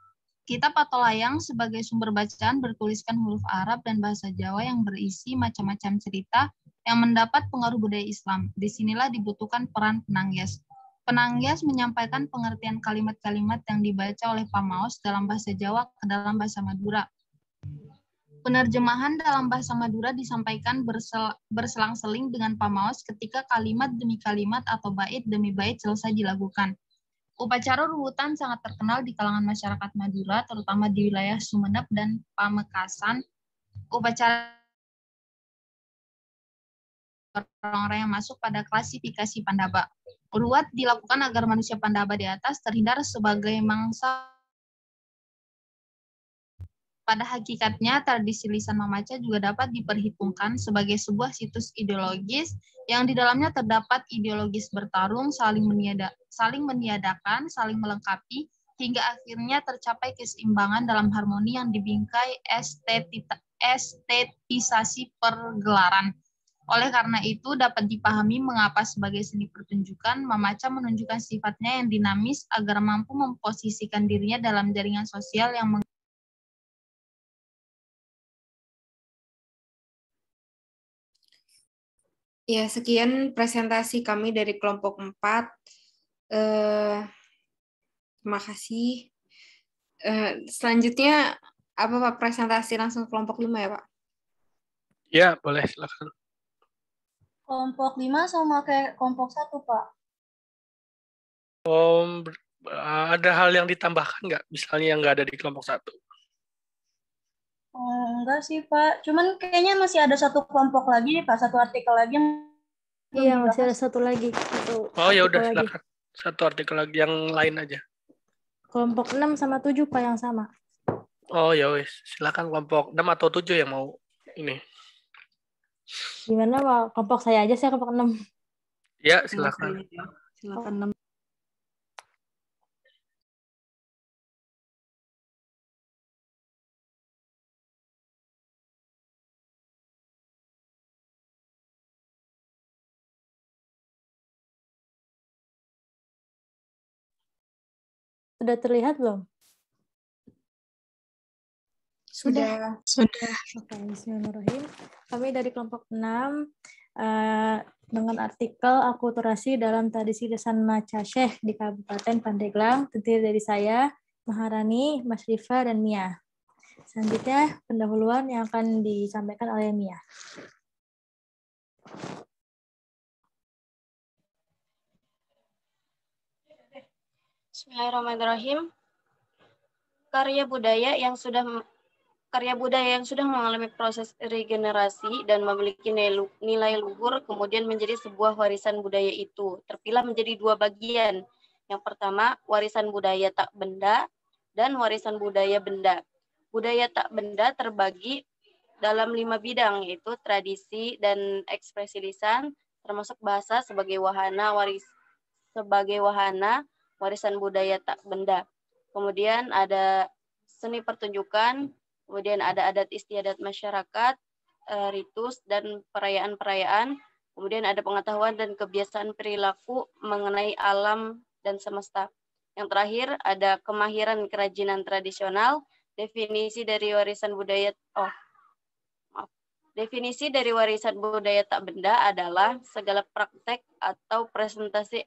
Kitab atau layang sebagai sumber bacaan bertuliskan huruf Arab dan bahasa Jawa yang berisi macam-macam cerita yang mendapat pengaruh budaya Islam. Disinilah dibutuhkan peran penangges. Penangges menyampaikan pengertian kalimat-kalimat yang dibaca oleh pamaos dalam bahasa Jawa ke dalam bahasa Madura. Penerjemahan dalam bahasa Madura disampaikan berselang-seling dengan pamaos ketika kalimat demi kalimat atau bait demi bait selesai dilakukan. Upacara ruhutan sangat terkenal di kalangan masyarakat Madura, terutama di wilayah Sumeneb dan Pamekasan. Upacara orang-orang yang masuk pada klasifikasi Pandaba. Ruat dilakukan agar manusia Pandaba di atas terhindar sebagai mangsa. Pada hakikatnya, tradisi lisan memaca juga dapat diperhitungkan sebagai sebuah situs ideologis yang di dalamnya terdapat ideologis bertarung, saling meniadakan, saling melengkapi, hingga akhirnya tercapai keseimbangan dalam harmoni yang dibingkai estetisasi pergelaran. Oleh karena itu, dapat dipahami mengapa sebagai seni pertunjukan, memaca menunjukkan sifatnya yang dinamis agar mampu memposisikan dirinya dalam jaringan sosial yang Ya, sekian presentasi kami dari kelompok 4. Terima kasih. Selanjutnya, apa Pak, presentasi langsung kelompok 5 ya Pak? Ya, boleh, silakan. Kelompok 5 sama kayak kelompok 1, Pak. Ada hal yang ditambahkan nggak? Misalnya yang nggak ada di kelompok 1. Enggak sih, Pak. Cuman kayaknya masih ada satu kelompok lagi, Pak. Satu artikel lagi. Iya, masih ada satu lagi. Oh, ya udah, silakan. Satu artikel lagi, yang lain aja. Kelompok 6 sama 7, Pak, yang sama. Oh, ya wes. Silakan kelompok 6 atau 7 yang mau ini. Gimana, Pak? Kelompok saya aja, saya kelompok 6. Ya, silakan. Silakan 6. Sudah terlihat belum? Sudah. Oke, bismillahirrahmanirrahim. Kami dari kelompok 6 dengan artikel akulturasi dalam tradisi lisan maca Syekh di Kabupaten Pandeglang, terdiri dari saya, Maharani, Mas Rifa, dan Mia. Selanjutnya, pendahuluan yang akan disampaikan oleh Mia. Bismillahirrahmanirrahim. Karya budaya yang sudah karya budaya yang sudah mengalami proses regenerasi dan memiliki nilai luhur kemudian menjadi sebuah warisan budaya itu terpilah menjadi dua bagian. Yang pertama, warisan budaya tak benda dan warisan budaya benda. Budaya tak benda terbagi dalam 5 bidang, yaitu tradisi dan ekspresi lisan, termasuk bahasa sebagai wahana warisan budaya tak benda. Kemudian ada seni pertunjukan, kemudian ada adat istiadat masyarakat, ritus dan perayaan-perayaan, kemudian ada pengetahuan dan kebiasaan perilaku mengenai alam dan semesta. Yang terakhir ada kemahiran kerajinan tradisional. Definisi dari warisan budaya tak benda adalah segala praktek atau presentasi,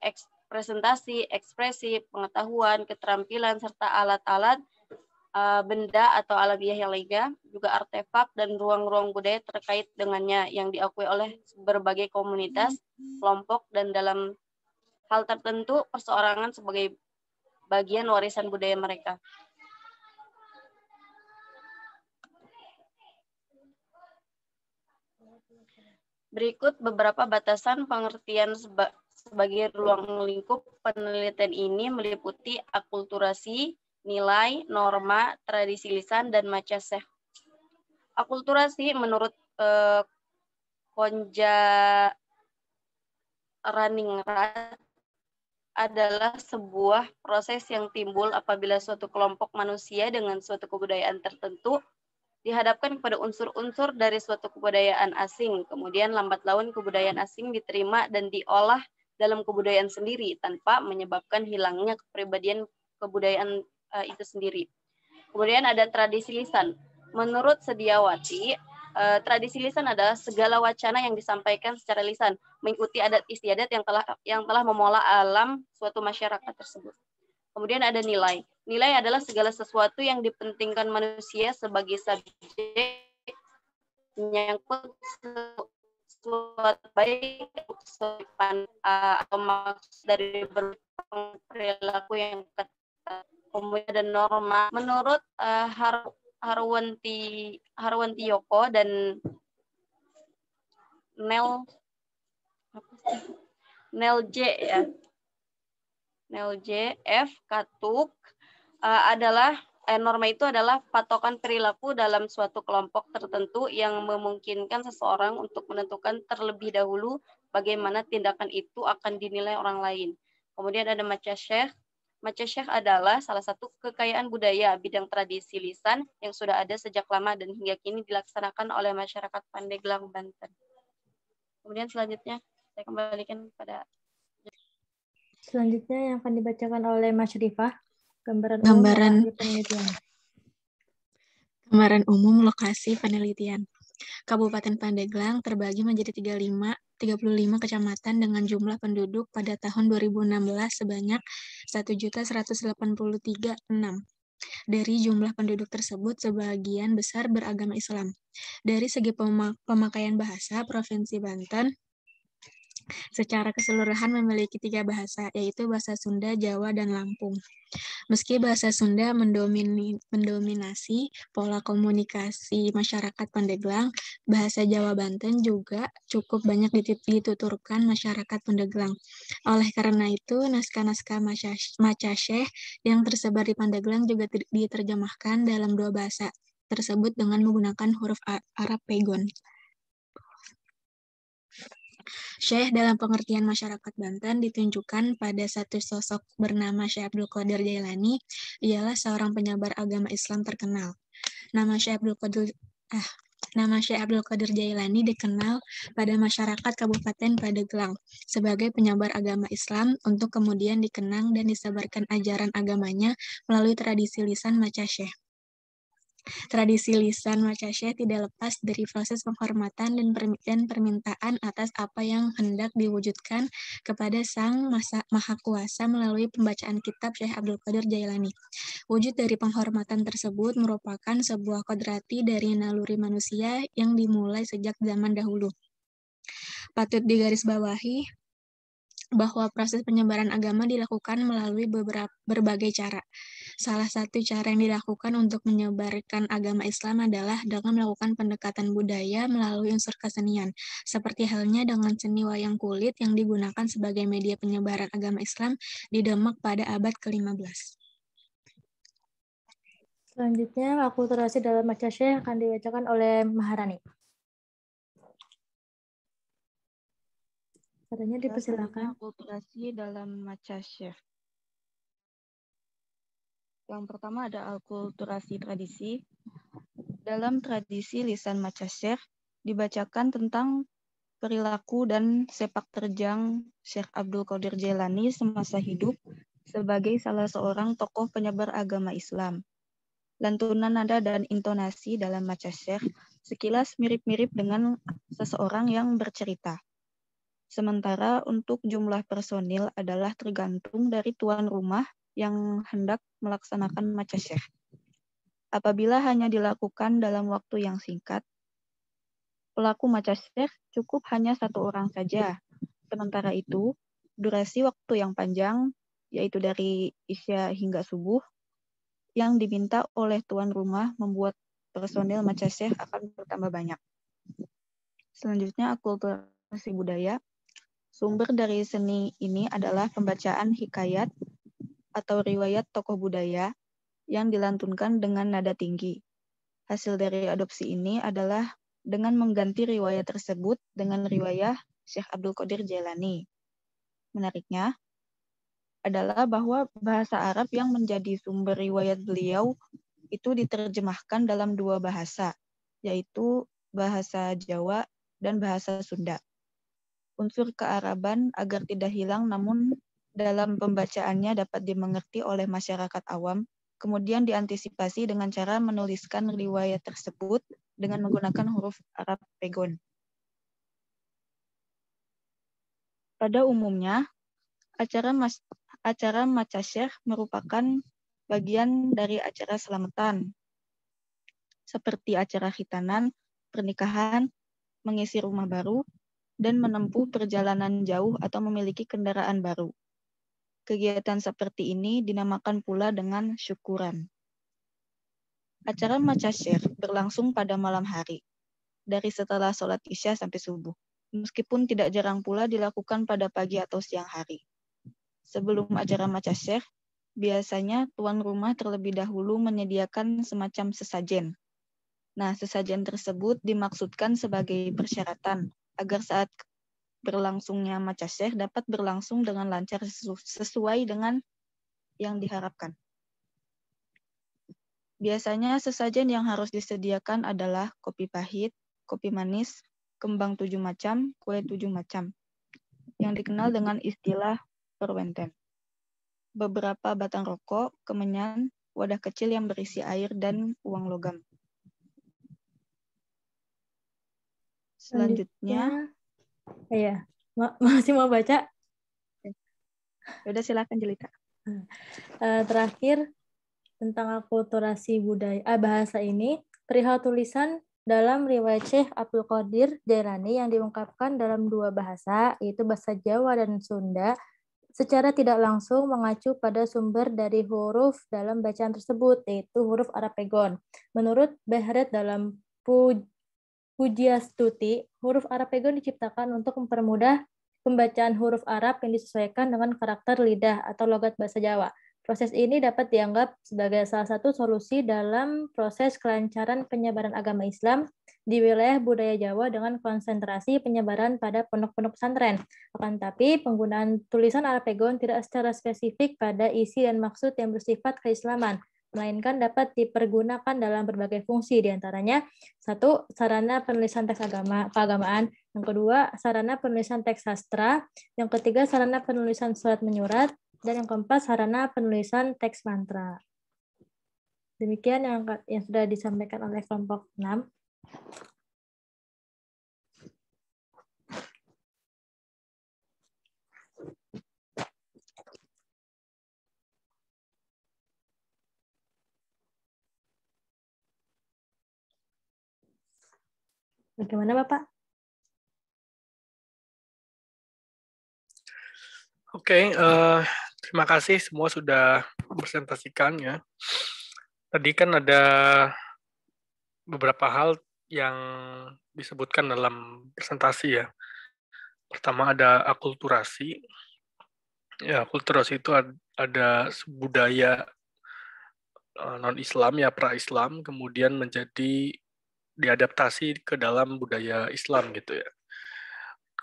ekspresi, pengetahuan, keterampilan serta alat-alat benda atau alamiah yang lainnya, juga artefak dan ruang-ruang budaya terkait dengannya yang diakui oleh berbagai komunitas, kelompok, dan dalam hal tertentu perseorangan sebagai bagian warisan budaya mereka. Berikut beberapa batasan pengertian sebagai ruang lingkup penelitian ini meliputi akulturasi, nilai, norma, tradisi lisan, dan maca syekh. Akulturasi menurut Konja Raningrat adalah sebuah proses yang timbul apabila suatu kelompok manusia dengan suatu kebudayaan tertentu dihadapkan kepada unsur-unsur dari suatu kebudayaan asing, kemudian lambat laun kebudayaan asing diterima dan diolah dalam kebudayaan sendiri tanpa menyebabkan hilangnya kepribadian kebudayaan itu sendiri. Kemudian ada tradisi lisan. Menurut Sediawati, tradisi lisan adalah segala wacana yang disampaikan secara lisan, mengikuti adat istiadat yang telah memola alam suatu masyarakat tersebut. Kemudian ada nilai. Nilai adalah segala sesuatu yang dipentingkan manusia sebagai subjek menyangkut suatu baik atau maksud dari perilaku yang kemudian ada norma. Menurut Harwanti Yoko dan Nel J ya. Nel J F Katuk adalah norma itu adalah patokan perilaku dalam suatu kelompok tertentu yang memungkinkan seseorang untuk menentukan terlebih dahulu bagaimana tindakan itu akan dinilai orang lain. Kemudian ada maca syekh. Maca syekh adalah salah satu kekayaan budaya bidang tradisi lisan yang sudah ada sejak lama dan hingga kini dilaksanakan oleh masyarakat Pandeglang, Banten. Kemudian selanjutnya saya kembalikan pada selanjutnya yang akan dibacakan oleh Mas Rifah, gambaran umum lokasi penelitian. Kabupaten Pandeglang terbagi menjadi 35 kecamatan dengan jumlah penduduk pada tahun 2016 sebanyak 1.183.600. Dari jumlah penduduk tersebut, sebagian besar beragama Islam. Dari segi pemakaian bahasa, Provinsi Banten secara keseluruhan memiliki 3 bahasa, yaitu bahasa Sunda, Jawa, dan Lampung. Meski bahasa Sunda mendominasi pola komunikasi masyarakat Pandeglang, bahasa Jawa Banten juga cukup banyak dituturkan masyarakat Pandeglang. Oleh karena itu, naskah-naskah maca syekh yang tersebar di Pandeglang juga diterjemahkan dalam 2 bahasa tersebut dengan menggunakan huruf Arab Pegon. Syekh dalam pengertian masyarakat Banten ditunjukkan pada satu sosok bernama Syekh Abdul Qadir Jailani. Ialah seorang penyebar agama Islam terkenal. Nama Syekh Abdul Qadir Jailani dikenal pada masyarakat Kabupaten Pandeglang sebagai penyebar agama Islam untuk kemudian dikenang dan disebarkan ajaran agamanya melalui tradisi lisan maca syekh. Tradisi lisan maca syekh tidak lepas dari proses penghormatan dan permintaan atas apa yang hendak diwujudkan kepada Sang Maha Kuasa melalui pembacaan kitab Syekh Abdul Qadir Jailani. Wujud dari penghormatan tersebut merupakan sebuah kodrati dari naluri manusia yang dimulai sejak zaman dahulu. Patut digarisbawahi bahwa proses penyebaran agama dilakukan melalui berbagai cara. Salah satu cara yang dilakukan untuk menyebarkan agama Islam adalah dengan melakukan pendekatan budaya melalui unsur kesenian, seperti halnya dengan seni wayang kulit yang digunakan sebagai media penyebaran agama Islam di Demak pada abad ke-15. Selanjutnya, akulturasi dalam Maca Syekh akan dibacakan oleh Maharani. Caranya dipersilakan. Akulturasi dalam Maca Syekh. Yang pertama ada akulturasi tradisi. Dalam tradisi lisan Maca Syekh dibacakan tentang perilaku dan sepak terjang Syekh Abdul Qadir Jailani semasa hidup sebagai salah seorang tokoh penyebar agama Islam. Lantunan nada dan intonasi dalam Maca Syekh sekilas mirip-mirip dengan seseorang yang bercerita. Sementara untuk jumlah personil adalah tergantung dari tuan rumah yang hendak melaksanakan Maca Syekh. Apabila hanya dilakukan dalam waktu yang singkat, pelaku Maca Syekh cukup hanya satu orang saja. Sementara itu, durasi waktu yang panjang, yaitu dari isya hingga subuh, yang diminta oleh tuan rumah membuat personil Maca Syekh akan bertambah banyak. Selanjutnya, akulturasi budaya. Sumber dari seni ini adalah pembacaan hikayat atau riwayat tokoh budaya yang dilantunkan dengan nada tinggi. Hasil dari adopsi ini adalah dengan mengganti riwayat tersebut dengan riwayat Syekh Abdul Qadir Jailani. Menariknya adalah bahwa bahasa Arab yang menjadi sumber riwayat beliau itu diterjemahkan dalam dua bahasa, yaitu bahasa Jawa dan bahasa Sunda. Unsur kearaban agar tidak hilang namun dalam pembacaannya dapat dimengerti oleh masyarakat awam, kemudian diantisipasi dengan cara menuliskan riwayat tersebut dengan menggunakan huruf Arab pegon. Pada umumnya, acara Maca Syekh merupakan bagian dari acara selamatan, seperti acara khitanan, pernikahan, mengisi rumah baru, dan menempuh perjalanan jauh atau memiliki kendaraan baru. Kegiatan seperti ini dinamakan pula dengan syukuran. Acara Maca Syekh berlangsung pada malam hari, dari setelah sholat Isya sampai subuh, meskipun tidak jarang pula dilakukan pada pagi atau siang hari. Sebelum acara Maca Syekh, biasanya tuan rumah terlebih dahulu menyediakan semacam sesajen. Nah, sesajen tersebut dimaksudkan sebagai persyaratan agar saat berlangsungnya Maca Syekh dapat berlangsung dengan lancar sesuai dengan yang diharapkan. Biasanya sesajen yang harus disediakan adalah kopi pahit, kopi manis, kembang 7 macam, kue 7 macam, yang dikenal dengan istilah perwenten. Beberapa batang rokok, kemenyan, wadah kecil yang berisi air, dan uang logam. Selanjutnya, iya, masih mau baca? Udah silakan Jelita. Terakhir, tentang akulturasi budaya bahasa ini, perihal tulisan dalam riwayat Syekh Abdul Qadir Jailani yang diungkapkan dalam dua bahasa, yaitu bahasa Jawa dan Sunda, secara tidak langsung mengacu pada sumber dari huruf dalam bacaan tersebut, yaitu huruf Arab pegon. Menurut Behret dalam Pujiastuti, huruf Arab pegon diciptakan untuk mempermudah pembacaan huruf Arab yang disesuaikan dengan karakter lidah atau logat bahasa Jawa. Proses ini dapat dianggap sebagai salah satu solusi dalam proses kelancaran penyebaran agama Islam di wilayah budaya Jawa dengan konsentrasi penyebaran pada pondok-pondok pesantren. Akan tetapi, penggunaan tulisan Arab pegon tidak secara spesifik pada isi dan maksud yang bersifat keislaman, melainkan dapat dipergunakan dalam berbagai fungsi, diantaranya 1. Sarana penulisan teks keagamaan, yang kedua sarana penulisan teks sastra, yang ketiga sarana penulisan surat menyurat, dan yang keempat sarana penulisan teks mantra. Demikian yang sudah disampaikan oleh kelompok 6. Bagaimana Bapak? Oke, Terima kasih semua sudah presentasikan ya. Tadi kan ada beberapa hal yang disebutkan dalam presentasi ya. Pertama ada akulturasi. Ya, akulturasi itu ada budaya non-Islam ya, pra-Islam, kemudian menjadi diadaptasi ke dalam budaya Islam gitu ya.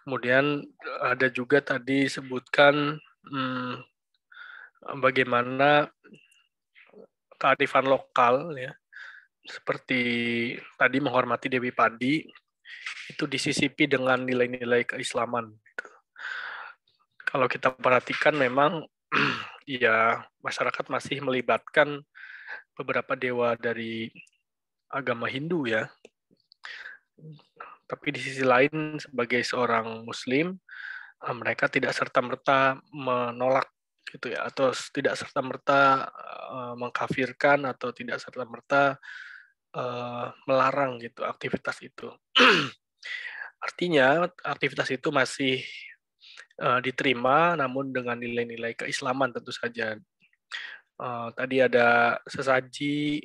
Kemudian ada juga tadi disebutkan bagaimana kearifan lokal ya, seperti tadi menghormati Dewi Padi itu disisipi dengan nilai-nilai keislaman. Kalau kita perhatikan memang ya masyarakat masih melibatkan beberapa dewa dari agama Hindu ya. Tapi di sisi lain sebagai seorang Muslim mereka tidak serta-merta menolak gitu ya, atau tidak serta-merta mengkafirkan atau tidak serta-merta melarang gitu aktivitas itu. Artinya aktivitas itu masih diterima, namun dengan nilai-nilai keislaman tentu saja. Tadi ada sesaji,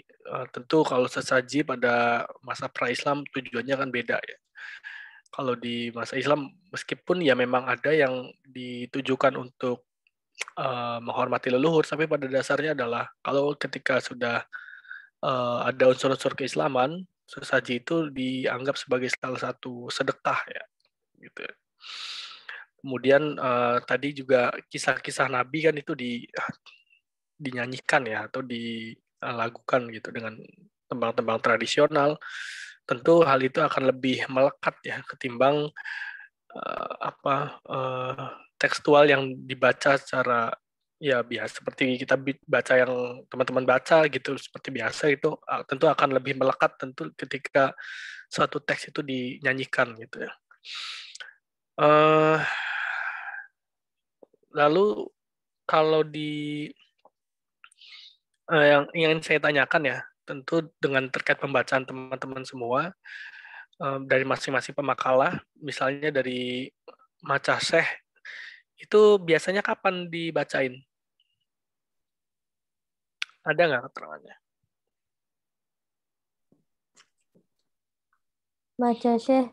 tentu kalau sesaji pada masa pra-Islam tujuannya kan beda ya. Kalau di masa Islam, meskipun ya memang ada yang ditujukan untuk menghormati leluhur, tapi pada dasarnya adalah kalau ketika sudah ada unsur-unsur keislaman, sesaji itu dianggap sebagai salah satu sedekah ya, gitu. Kemudian tadi juga kisah-kisah Nabi kan itu dinyanyikan ya atau dilakukan gitu dengan tembang-tembang tradisional. Tentu hal itu akan lebih melekat ya ketimbang tekstual yang dibaca secara ya biasa seperti kita baca yang teman-teman baca gitu seperti biasa itu tentu akan lebih melekat tentu ketika suatu teks itu dinyanyikan gitu ya. Lalu kalau di yang ingin saya tanyakan ya, tentu dengan terkait pembacaan teman-teman semua dari masing-masing pemakalah, misalnya dari Maca Syekh, itu biasanya kapan dibacain? Ada nggak keterangannya? Maca Syekh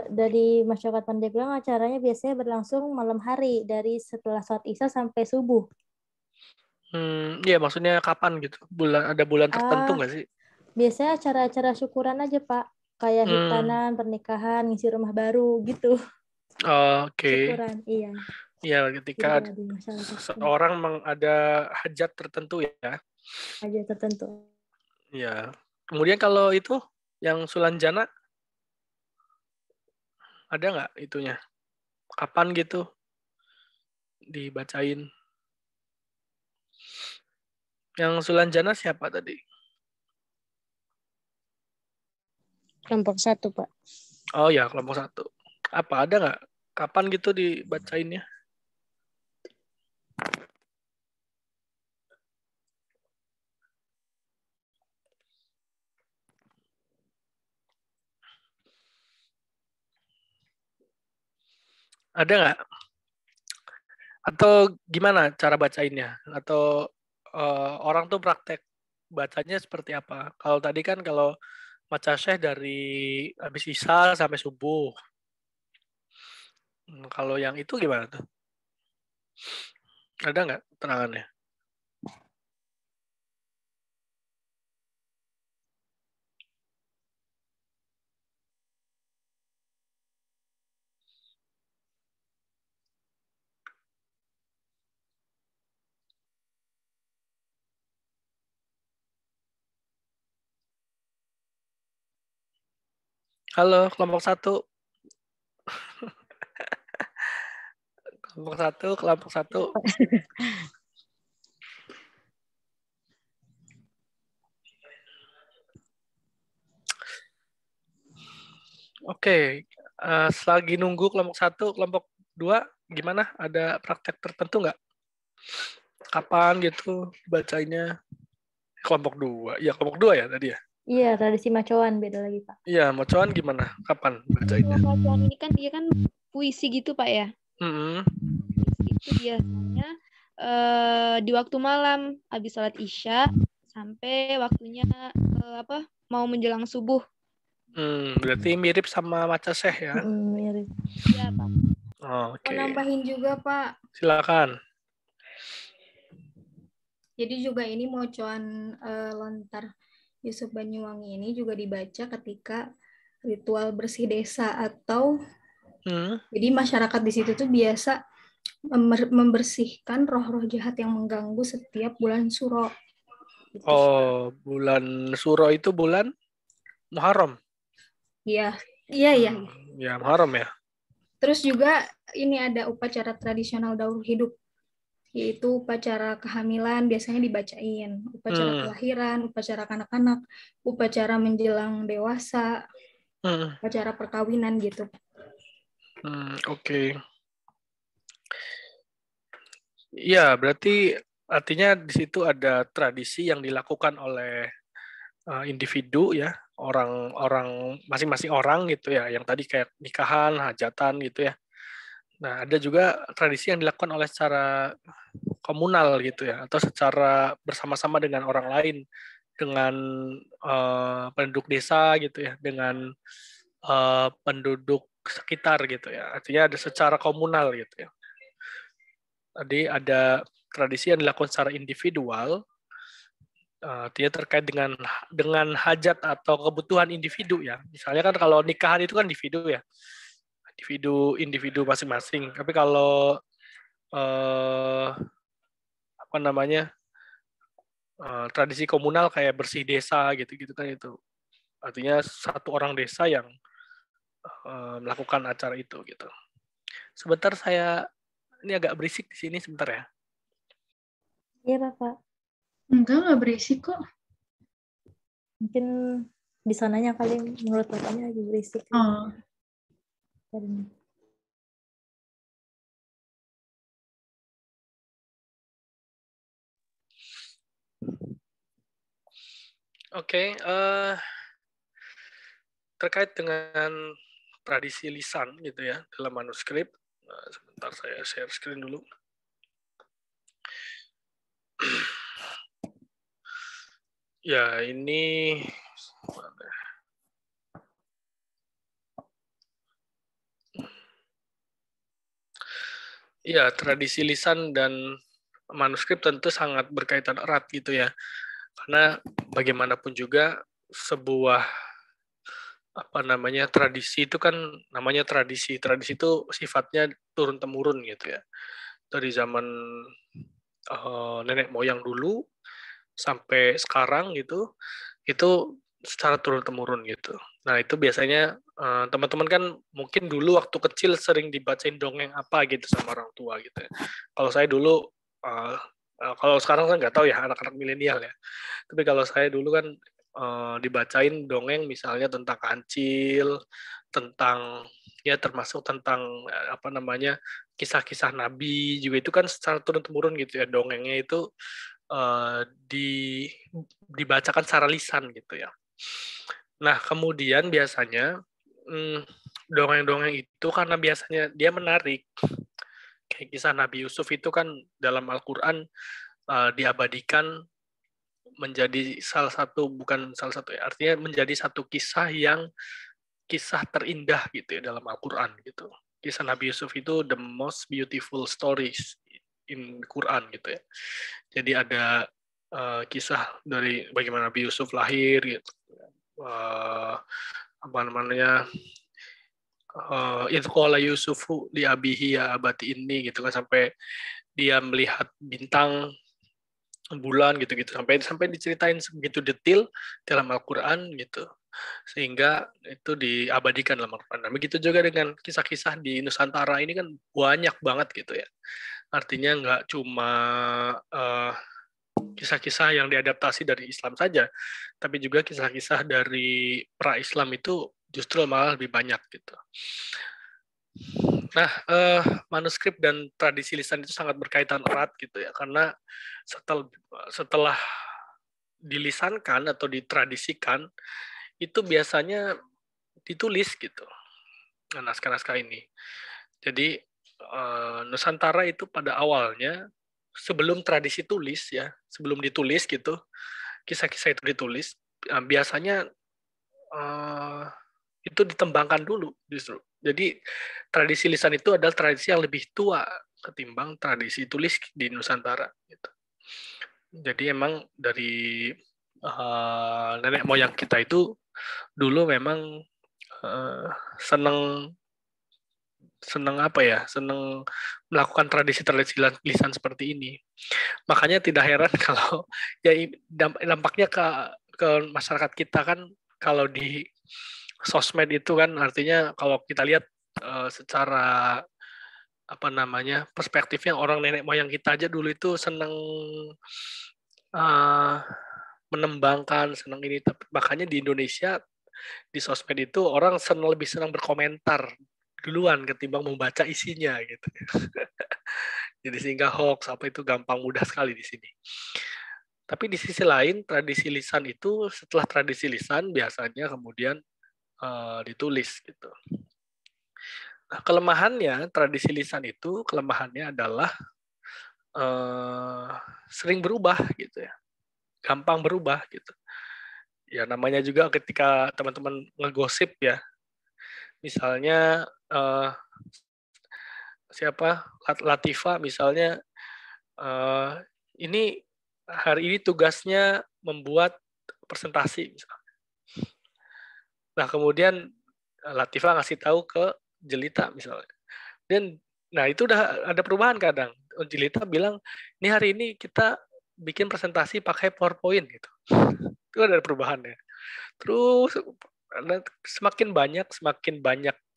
dari masyarakat Pandeglang acaranya biasanya berlangsung malam hari dari setelah sholat Isya sampai subuh. Iya maksudnya kapan gitu? Ada bulan tertentu nggak sih? Biasanya acara-acara syukuran aja Pak, kayak hitanan, pernikahan, ngisi rumah baru gitu. Oke. Syukuran, iya. Iya ketika seseorang ada hajat tertentu ya. Hajat tertentu. Iya. Kemudian kalau itu yang Sulanjana ada nggak itunya? Kapan gitu dibacain? Yang Sulanjana siapa tadi? Kelompok 1, Pak. Oh ya, kelompok 1. Apa ada nggak? Kapan gitu dibacainnya? Ada nggak? Atau gimana cara bacainnya? Atau orang tuh praktek bacanya seperti apa? Kalau tadi kan kalau Maca Syekh dari habis Isya sampai subuh. Kalau yang itu gimana tuh? Ada nggak terangannya? Halo, kelompok 1. Kelompok 1. Oke, selagi nunggu kelompok 1, kelompok 2 gimana? Ada praktek tertentu nggak? Kapan gitu bacanya? Kelompok 2. Ya, kelompok 2 ya tadi ya? Iya, tradisi macoan beda lagi, Pak. Iya, macoan gimana? Kapan bacanya? Kalau macoan ini kan dia kan puisi gitu, Pak ya? itu biasanya di waktu malam habis sholat Isya sampai waktunya mau menjelang subuh. Berarti mirip sama maca Syekh ya? Mirip. Iya, Pak. Oke. Mau nambahin juga, Pak. Silakan. Jadi juga ini mocoan lontar Yusuf Banyuwangi ini juga dibaca ketika ritual bersih desa atau jadi masyarakat di situ tuh biasa membersihkan roh-roh jahat yang mengganggu setiap bulan Suro. Gitu. Oh, bulan Suro itu bulan Muharram. Iya. Ya, Muharram ya. Terus juga ini ada upacara tradisional daur hidup, yaitu upacara kehamilan biasanya dibacain, upacara kelahiran, upacara kanak-kanak, upacara menjelang dewasa, upacara perkawinan gitu. Oke. Iya, berarti artinya di situ ada tradisi yang dilakukan oleh individu ya, orang-orang masing-masing orang gitu ya, yang tadi kayak nikahan, hajatan gitu ya. Nah, ada juga tradisi yang dilakukan oleh secara komunal gitu ya, atau secara bersama-sama dengan orang lain, dengan penduduk desa gitu ya, dengan penduduk sekitar gitu ya. Artinya ada secara komunal gitu ya. Tadi ada tradisi yang dilakukan secara individual, artinya terkait dengan hajat atau kebutuhan individu ya. Misalnya kan kalau nikahan itu kan individu ya, individu masing-masing. Tapi kalau tradisi komunal kayak bersih desa gitu-gitu kan itu, artinya satu orang desa yang melakukan acara itu gitu. Sebentar ini agak berisik di sini sebentar ya. Iya, Bapak. Enggak berisik kok. Mungkin di sananya kali menurut Bapaknya lagi berisik. Oh. Oke, terkait dengan tradisi lisan gitu ya dalam manuskrip. Sebentar saya share screen dulu. Ya, ini ya tradisi lisan dan manuskrip tentu sangat berkaitan erat gitu ya. Karena bagaimanapun juga sebuah tradisi itu kan namanya tradisi. Tradisi itu sifatnya turun temurun gitu ya. Dari zaman nenek moyang dulu sampai sekarang gitu, itu secara turun temurun gitu. Nah itu biasanya teman-teman kan mungkin dulu waktu kecil sering dibacain dongeng apa gitu sama orang tua gitu ya. Kalau saya dulu kalau sekarang kan nggak tahu ya anak-anak milenial ya. Tapi kalau saya dulu kan dibacain dongeng misalnya tentang kancil, tentang ya termasuk tentang kisah-kisah nabi juga itu kan secara turun-temurun gitu ya, dongengnya itu dibacakan secara lisan gitu ya. Nah kemudian biasanya dongeng-dongeng itu karena biasanya dia menarik, kayak kisah Nabi Yusuf itu kan dalam Al-Quran diabadikan menjadi artinya menjadi satu kisah terindah gitu ya dalam Al-Quran gitu. Kisah Nabi Yusuf itu the most beautiful stories in Quran gitu ya. Jadi ada kisah dari bagaimana Nabi Yusuf lahir gitu. Itu qala Yusufu li abihi ya abati ini gitu kan, sampai dia melihat bintang, bulan gitu-gitu, sampai diceritain sebegitu detail dalam Al-Quran gitu, sehingga itu diabadikan dalam Al-Quran. Nah, begitu juga dengan kisah-kisah di Nusantara ini kan banyak banget gitu ya. Artinya nggak cuma kisah-kisah yang diadaptasi dari Islam saja, tapi juga kisah-kisah dari pra-Islam itu justru malah lebih banyak gitu. Nah, manuskrip dan tradisi lisan itu sangat berkaitan erat gitu ya, karena setelah dilisankan atau ditradisikan, itu biasanya ditulis gitu, naskah-naskah ini. Jadi Nusantara itu pada awalnya sebelum tradisi tulis ya, sebelum ditulis gitu, kisah-kisah itu ditulis, biasanya itu ditembangkan dulu justru. Jadi tradisi lisan itu adalah tradisi yang lebih tua ketimbang tradisi tulis di Nusantara. Gitu. Jadi emang dari nenek moyang kita itu dulu memang seneng apa ya, seneng melakukan tradisi-tradisi lisan seperti ini. Makanya tidak heran kalau ya dampaknya ke masyarakat kita kan, kalau di sosmed itu kan artinya kalau kita lihat secara apa namanya perspektifnya, orang nenek moyang kita aja dulu itu seneng menembangkan, seneng ini. Makanya di Indonesia di sosmed itu orang lebih senang berkomentar duluan ketimbang membaca isinya gitu. Jadi sehingga hoax apa itu gampang mudah sekali di sini. Tapi di sisi lain tradisi lisan itu setelah tradisi lisan biasanya kemudian ditulis gitu. Nah, kelemahannya tradisi lisan itu kelemahannya adalah sering berubah gitu ya, gampang berubah gitu. Ya namanya juga ketika teman-teman ngegosip ya, misalnya siapa Latifa misalnya, ini hari ini tugasnya membuat presentasi misalnya. Nah kemudian Latifa ngasih tahu ke Jelita misalnya, dan nah itu udah ada perubahan kadang. Jelita bilang ini hari ini kita bikin presentasi pakai PowerPoint gitu, itu ada perubahannya. Terus semakin banyak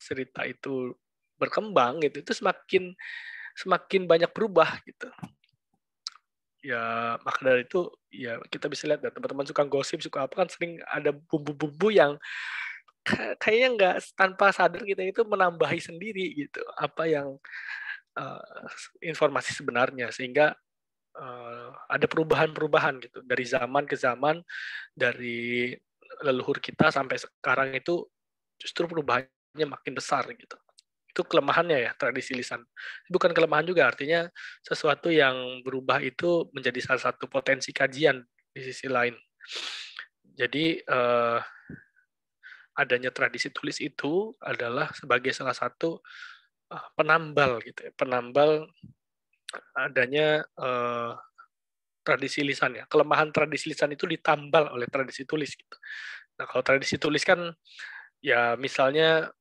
cerita itu berkembang gitu, itu semakin banyak berubah gitu. Ya maka dari itu ya kita bisa lihat ya, teman-teman suka gosip suka apa kan sering ada bumbu-bumbu yang kayaknya nggak tanpa sadar kita itu menambahi sendiri gitu apa yang informasi sebenarnya, sehingga ada perubahan-perubahan gitu dari zaman ke zaman, dari leluhur kita sampai sekarang itu justru perubahannya makin besar gitu. Itu kelemahannya ya tradisi lisan. Bukan kelemahan juga, artinya sesuatu yang berubah itu menjadi salah satu potensi kajian di sisi lain. Jadi adanya tradisi tulis itu adalah sebagai salah satu penambal gitu ya, penambal adanya tradisi lisan ya. Kelemahan tradisi lisan itu ditambal oleh tradisi tulis gitu. Nah, kalau tradisi tulis kan ya misalnya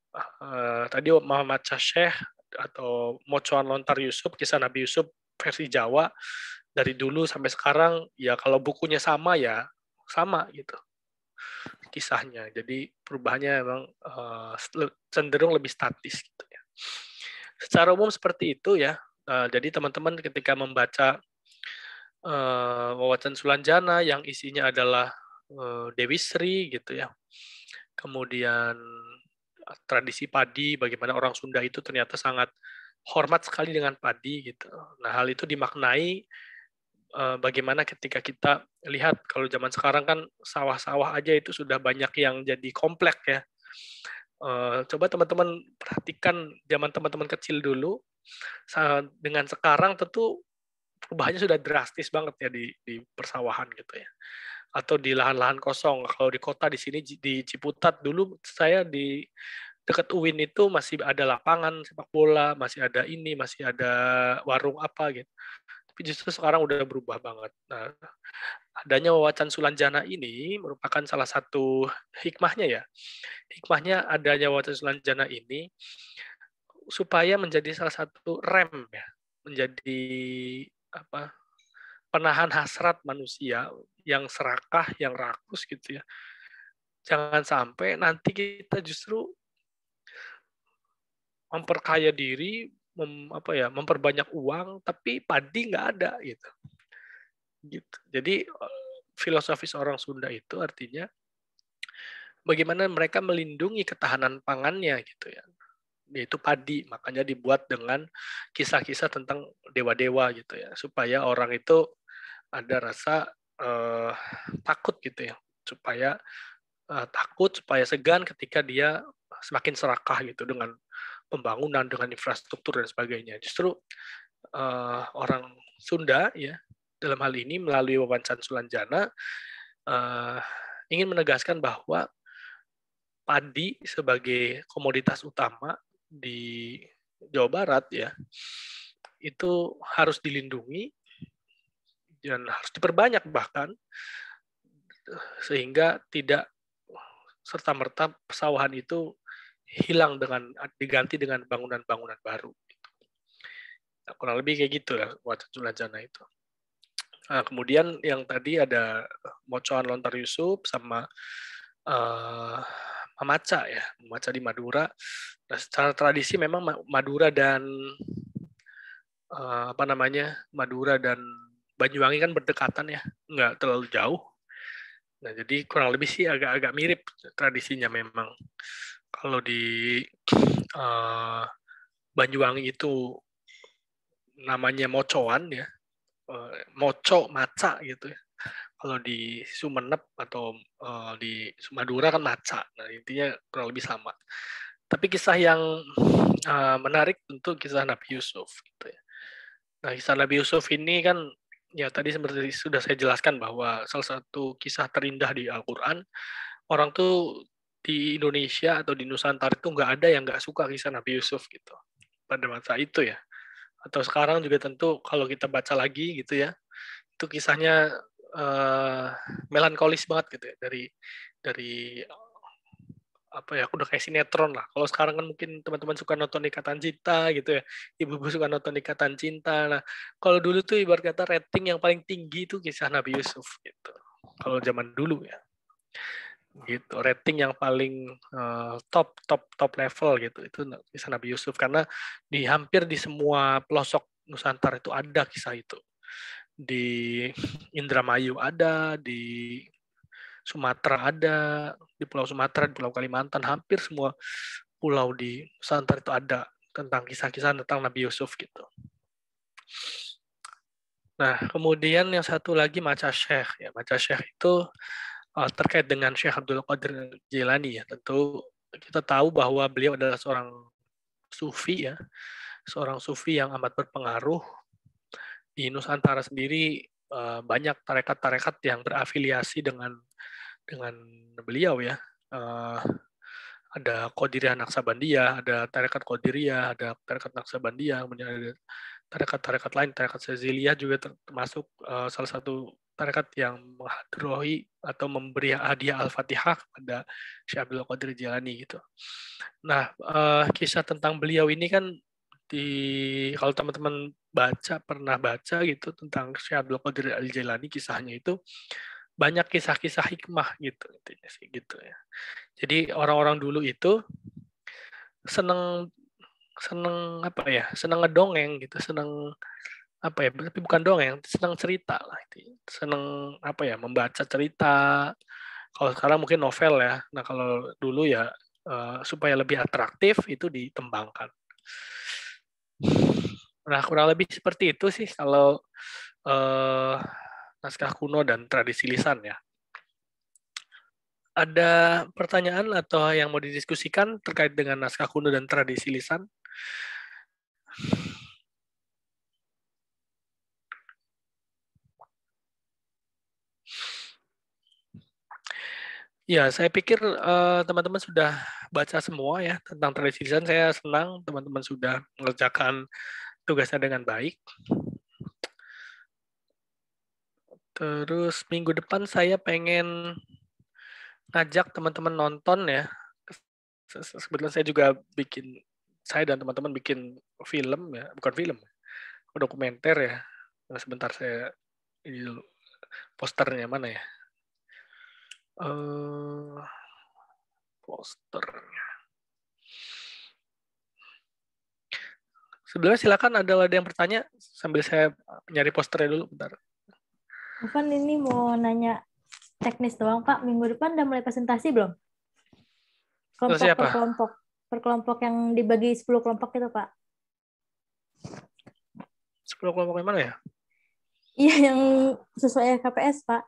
tadi Muhammad Syekh atau Mocoan Lontar Yusuf, kisah Nabi Yusuf versi Jawa dari dulu sampai sekarang ya, kalau bukunya sama ya sama gitu kisahnya. Jadi perubahannya memang cenderung lebih statis gitu ya. Secara umum seperti itu ya. Jadi teman-teman ketika membaca Wawasan Sulanjana yang isinya adalah Dewi Sri gitu ya. Kemudian tradisi padi, bagaimana orang Sunda itu ternyata sangat hormat sekali dengan padi gitu. Nah, hal itu dimaknai bagaimana ketika kita lihat kalau zaman sekarang kan sawah-sawah aja itu sudah banyak yang jadi komplek ya. Coba teman-teman perhatikan zaman teman-teman kecil dulu dengan sekarang tentu perubahannya sudah drastis banget ya di persawahan gitu ya, atau di lahan-lahan kosong. Kalau di kota di sini di Ciputat dulu saya di dekat UIN itu masih ada lapangan sepak bola, masih ada ini, masih ada warung apa gitu. Tapi justru sekarang udah berubah banget. Nah, adanya Wawasan Sulanjana ini merupakan salah satu hikmahnya ya. Hikmahnya adanya Wawasan Sulanjana ini supaya menjadi salah satu rem ya, menjadi apa, penahan hasrat manusia yang serakah, yang rakus gitu ya. Jangan sampai nanti kita justru memperkaya diri, memperbanyak uang, tapi padi nggak ada gitu. Jadi filosofis orang Sunda itu artinya bagaimana mereka melindungi ketahanan pangannya gitu ya, yaitu padi. Makanya dibuat dengan kisah-kisah tentang dewa-dewa gitu ya, supaya orang itu ada rasa takut gitu ya, supaya takut, supaya segan ketika dia semakin serakah gitu dengan pembangunan, dengan infrastruktur dan sebagainya. Justru orang Sunda ya dalam hal ini melalui Wawacan Sulanjana ingin menegaskan bahwa padi sebagai komoditas utama di Jawa Barat ya itu harus dilindungi dan harus diperbanyak bahkan, sehingga tidak serta-merta pesawahan itu hilang diganti dengan bangunan-bangunan baru. Nah, kurang lebih kayak gitu ya Wacan Sulanjana itu. Nah, kemudian yang tadi ada Mocoan Lontar Yusuf sama Mamaca ya, Mamaca di Madura. Nah, secara tradisi memang Madura dan Madura dan Banyuwangi kan berdekatan ya, nggak terlalu jauh. Nah, jadi kurang lebih sih agak-agak mirip tradisinya memang. Kalau di Banyuwangi itu namanya mocoan ya, moco, maca gitu ya. Kalau di Sumenep atau di Madura kan maca. Nah, intinya kurang lebih sama. Tapi kisah yang menarik tentu kisah Nabi Yusuf. Gitu ya. Nah, kisah Nabi Yusuf ini kan ya tadi seperti sudah saya jelaskan bahwa salah satu kisah terindah di Al-Quran. Orang tuh di Indonesia atau di Nusantara itu nggak ada yang nggak suka kisah Nabi Yusuf gitu pada masa itu ya. Atau sekarang juga tentu kalau kita baca lagi gitu ya, itu kisahnya melankolis banget gitu ya, dari apa ya, udah kayak sinetron lah. Kalau sekarang kan mungkin teman-teman suka nonton Ikatan Cinta gitu ya, ibu-ibu suka nonton Ikatan Cinta. Nah, kalau dulu tuh ibarat kata rating yang paling tinggi itu kisah Nabi Yusuf gitu. Kalau zaman dulu ya, gitu, rating yang paling top level gitu itu kisah Nabi Yusuf, karena hampir di semua pelosok Nusantara itu ada kisah itu. Di Indramayu ada, di Sumatera ada, di Pulau Sumatera, di Pulau Kalimantan, hampir semua pulau di Nusantara itu ada tentang kisah-kisah tentang Nabi Yusuf gitu. Nah, kemudian yang satu lagi Maca Syekh ya. Maca Syekh itu terkait dengan Syekh Abdul Qadir Jilani ya. Tentu kita tahu bahwa beliau adalah seorang sufi ya. Seorang sufi yang amat berpengaruh. Di Nusantara sendiri banyak tarekat-tarekat yang berafiliasi dengan beliau ya. Ada Qadiriyah Naksabandiyah, ada tarekat Qadiriyah, ada tarekat Naksabandiyah, kemudian ada tarekat-tarekat lain, tarekat Syaziliyah juga termasuk salah satu tarekat yang menghadrohi atau memberi hadiah Al-Fatihah kepada Syekh Abdul Qadir Jilani gitu. Nah, kisah tentang beliau ini kan kalau teman-teman pernah baca gitu tentang Syekh Abdul Qadir Al-Jilani, kisahnya itu banyak kisah-kisah hikmah gitu intinya sih gitu ya. Jadi orang-orang dulu itu seneng ngedongeng gitu, tapi bukan dongeng, seneng cerita lah itu. Seneng membaca cerita. Kalau sekarang mungkin novel ya. Nah, kalau dulu ya supaya lebih atraktif itu ditembangkan. Nah, kurang lebih seperti itu sih kalau naskah kuno dan tradisi lisan ya. Ada pertanyaan atau yang mau didiskusikan terkait dengan naskah kuno dan tradisi lisan? Ya, saya pikir teman-teman sudah baca semua ya tentang tradisi lisan. Saya senang teman-teman sudah mengerjakan tugasnya dengan baik. Terus minggu depan saya pengen ngajak teman-teman nonton ya. Sebetulnya saya dan teman-teman bikin film ya, bukan film, dokumenter ya. Nah, sebentar saya ini dulu posternya mana ya? Posternya. Sebenarnya silakan ada yang bertanya sambil saya nyari posternya dulu bentar. Evan ini mau nanya teknis doang Pak, minggu depan udah mulai presentasi belum? Kelompok per kelompok yang dibagi 10 kelompok itu Pak. 10 kelompok yang mana ya? Iya, yang sesuai KPS Pak.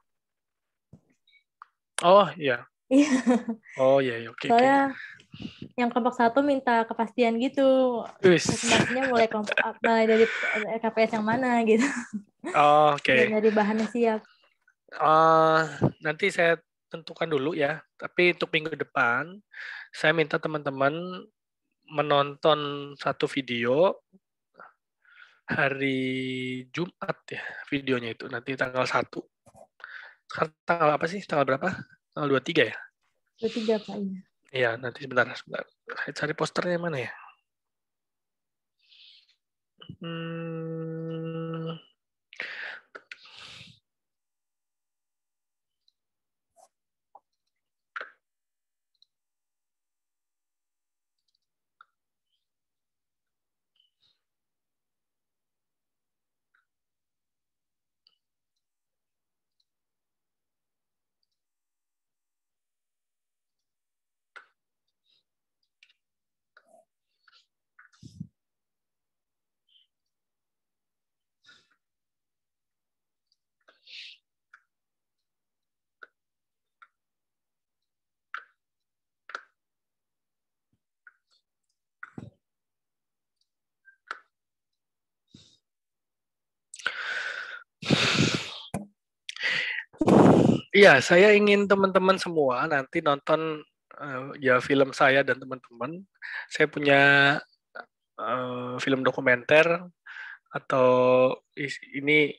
Oh iya. Iya. Oh iya, oke. Soalnya yang kelompok 1 minta kepastian gitu. Presentasinya mulai dari KPS yang mana gitu. Oh, oke. Dan dari bahannya siap. Nanti saya tentukan dulu ya. Tapi untuk minggu depan, saya minta teman-teman menonton satu video hari Jumat ya, videonya itu nanti tanggal 1. Sekarang tanggal apa sih? Tanggal berapa? Tanggal 23 ya? 23 Pak. Iya, nanti sebentar. Saya cari posternya mana ya? Iya, saya ingin teman-teman semua nanti nonton ya film saya dan teman-teman. Saya punya film dokumenter atau ini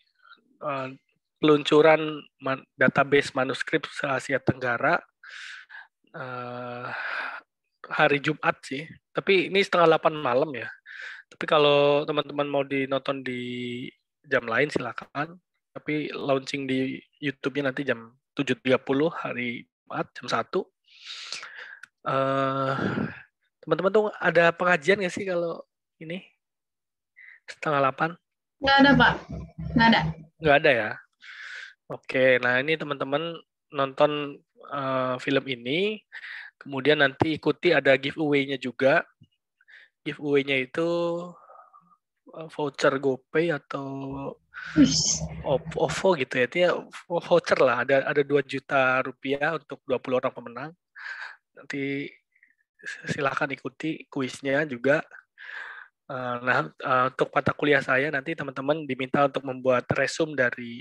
peluncuran database manuskrip se-Asia Tenggara hari Jumat sih. Tapi ini 7:30 malam ya. Tapi kalau teman-teman mau dinonton di jam lain silakan. Tapi launching di YouTube-nya nanti jam 7:30 hari Jumat jam 1. Teman-teman tuh ada pengajian nggak sih kalau ini 7:30? Nggak ada, Pak. Nggak ada. Nggak ada ya? Oke, nah ini teman-teman nonton film ini, kemudian nanti ikuti ada giveaway-nya juga. Giveaway-nya itu voucher GoPay atau OVO gitu ya. Dia voucher lah, ada 2 juta rupiah untuk 20 orang pemenang. Nanti silakan ikuti kuisnya juga. Nah, untuk mata kuliah saya nanti teman-teman diminta untuk membuat resume dari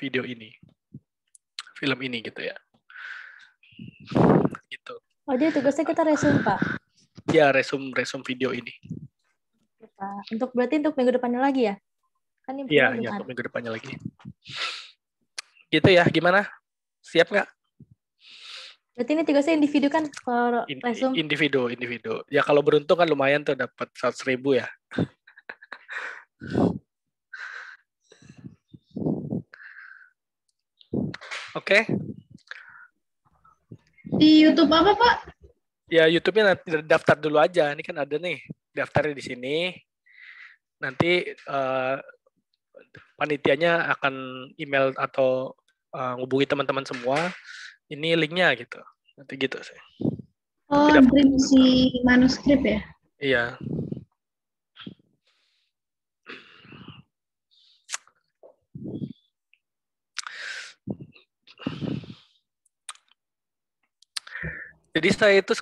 video ini, film ini gitu ya. Gitu. Oh, jadi tugasnya kita resume, Pak? Ya, resume video ini. Pak. Berarti untuk minggu depannya lagi ya? Kan ini Iya, untuk minggu depannya lagi. Gitu ya, gimana? Siap nggak? Berarti ini tugasnya individu kan? Kalau resume? Individu. Ya kalau beruntung kan lumayan tuh dapat 100.000 ya. Oke. Di YouTube apa, Pak? Ya, YouTube-nya nanti daftar dulu aja. Ini kan ada nih, daftarnya di sini. Nanti panitianya akan email atau hubungi teman-teman semua. Ini linknya gitu. Nanti gitu sih. Oh, dream si manuskrip ya? Iya. Jadi saya itu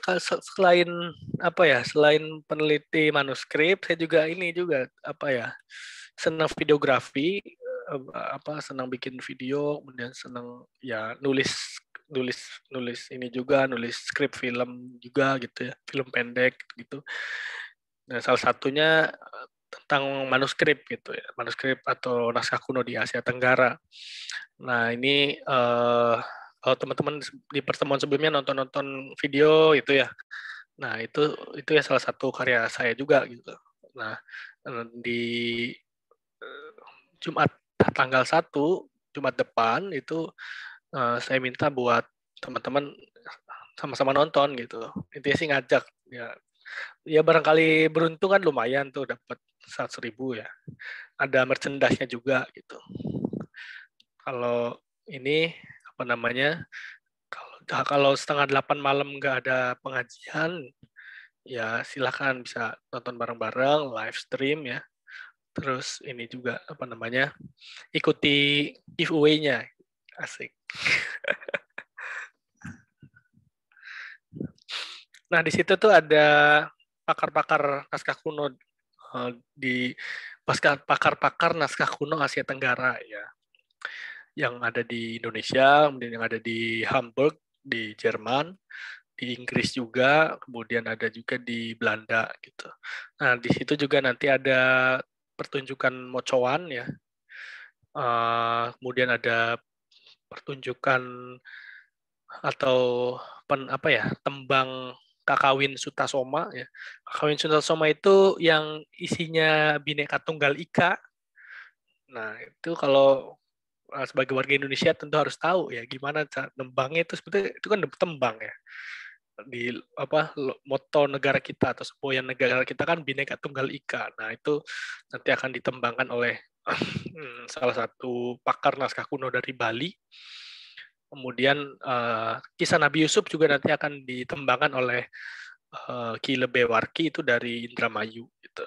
selain apa ya, selain peneliti manuskrip, saya juga senang videografi, senang bikin video, kemudian senang ya nulis ini juga, nulis skrip film juga gitu ya, film pendek gitu. Nah, salah satunya tentang manuskrip gitu ya, manuskrip atau naskah kuno di Asia Tenggara. Nah, ini kalau teman-teman di pertemuan sebelumnya nonton video itu ya. Nah, itu ya salah satu karya saya juga gitu. Nah, di Jumat tanggal 1, Jumat depan itu saya minta buat teman-teman sama-sama nonton gitu. Intinya sih ngajak ya. Ya barangkali beruntung kan lumayan tuh dapat 100.000 ya. Ada merchandise-nya juga gitu. Kalau ini kalau 7:30 malam nggak ada pengajian, ya silakan bisa nonton bareng-bareng, live stream ya. Terus ini juga ikuti giveaway-nya, asik. Nah, di situ tuh ada pakar-pakar naskah kuno di pakar-pakar naskah kuno Asia Tenggara ya. Yang ada di Indonesia, kemudian yang ada di Hamburg di Jerman, di Inggris juga, kemudian ada juga di Belanda gitu. Nah, di situ juga nanti ada pertunjukan mocoan ya. Kemudian ada pertunjukan atau tembang Kakawin Sutasoma ya. Kakawin Sutasoma itu yang isinya Bhinneka Tunggal Ika. Nah, itu kalau sebagai warga Indonesia tentu harus tahu ya gimana nembangnya itu sebetulnya itu kan tembang ya. Di moto negara kita atau semboyan negara kita kan Bhinneka Tunggal Ika. Nah, itu nanti akan ditembangkan oleh salah satu pakar naskah kuno dari Bali. Kemudian kisah Nabi Yusuf juga nanti akan ditembangkan oleh Ki Lebewarki itu dari Indramayu gitu.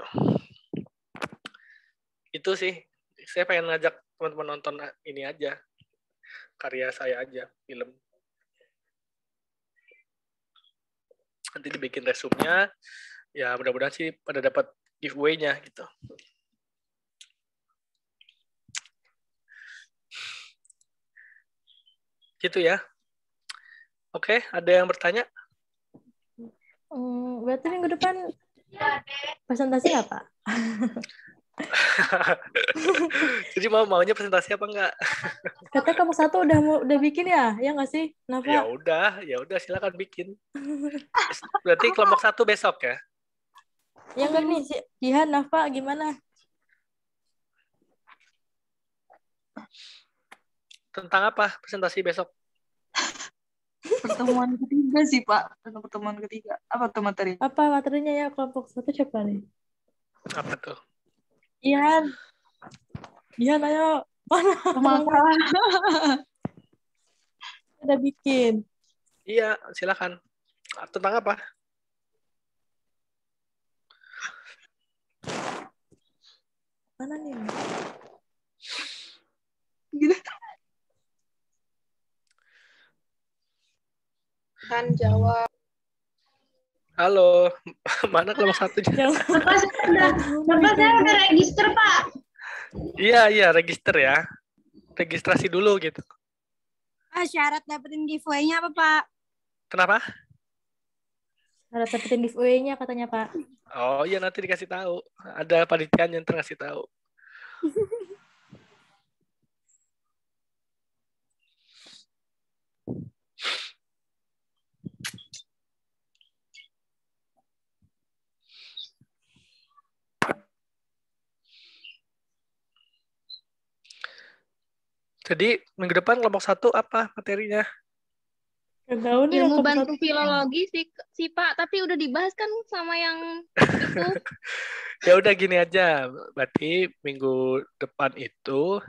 Itu sih, saya pengen ngajak teman-teman nonton ini aja, karya saya aja, film. Nanti dibikin resumenya, ya mudah-mudahan sih pada dapat giveaway-nya gitu. Gitu ya. Oke, ada yang bertanya? Berarti minggu depan presentasi apa? Jadi maunya presentasi apa enggak? Katanya kamu satu udah bikin ya nggak sih? Kenapa? Ya udah silakan bikin. Berarti kelompok 1 besok ya? Ya enggak nih, Jihan, Nafa gimana? Tentang apa presentasi besok? Pertemuan ketiga sih, Pak. Pertemuan ketiga. Apa tuh materi? Apa materinya ya kelompok 1 siapa nih? Apa tuh? Jihan, ayo. Mana? Udah bikin. Iya, silakan. Tentang apa? Mana nih? Gitu. Kan jawab. Halo, mana kelompok 1-nya? Bapak saya udah register, Pak. Iya, register ya. Registrasi dulu gitu. Syarat dapetin giveaway-nya apa, Pak? Kenapa? Syarat dapetin giveaway-nya katanya, Pak. Oh iya, nanti dikasih tahu. Ada panitianya yang ngasih tahu. Jadi minggu depan kelompok 1 apa materinya? Ilmu bantu filologi sih Pak, tapi udah dibahas kan sama yang itu. Ya udah gini aja, berarti minggu depan itu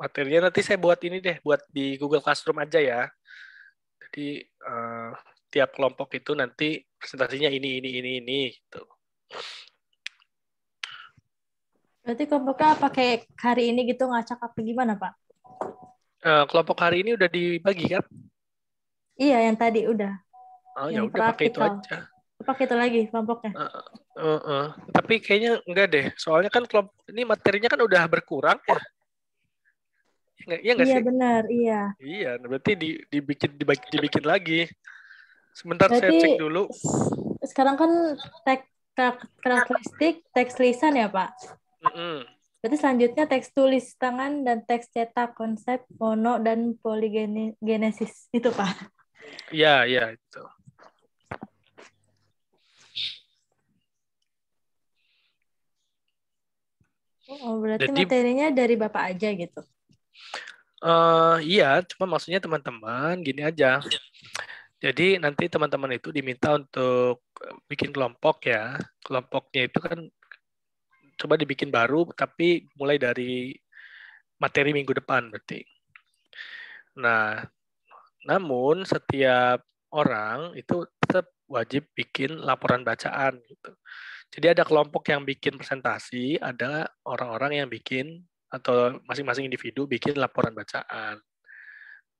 materinya nanti saya buat ini deh, buat di Google Classroom aja ya. Jadi tiap kelompok itu nanti presentasinya ini gitu. Berarti kelompoknya pakai hari ini gitu ngacak apa gimana, Pak? Kelompok hari ini udah dibagi kan? Iya, yang tadi udah. Oh ya udah pakai itu aja. Pakai itu lagi kelompoknya. Tapi kayaknya enggak deh, soalnya kan kelompok ini materinya kan udah berkurang ya. Iya nggak sih? Iya benar, iya. Iya, berarti dibikin lagi. Sebentar berarti saya cek dulu. Sekarang kan karakteristik teks tulisan ya, Pak? Berarti selanjutnya teks tulis tangan dan teks cetak, konsep, mono, dan poligenesis. Itu, Pak? Iya, itu. Oh, berarti jadi, materinya dari Bapak aja gitu? Iya, cuma maksudnya teman-teman gini aja. Jadi nanti teman-teman itu diminta untuk bikin kelompok ya. Kelompoknya itu kan coba dibikin baru, tapi mulai dari materi minggu depan berarti. Nah, namun setiap orang itu tetap wajib bikin laporan bacaan gitu. Jadi ada kelompok yang bikin presentasi, ada orang-orang yang bikin atau masing-masing individu bikin laporan bacaan.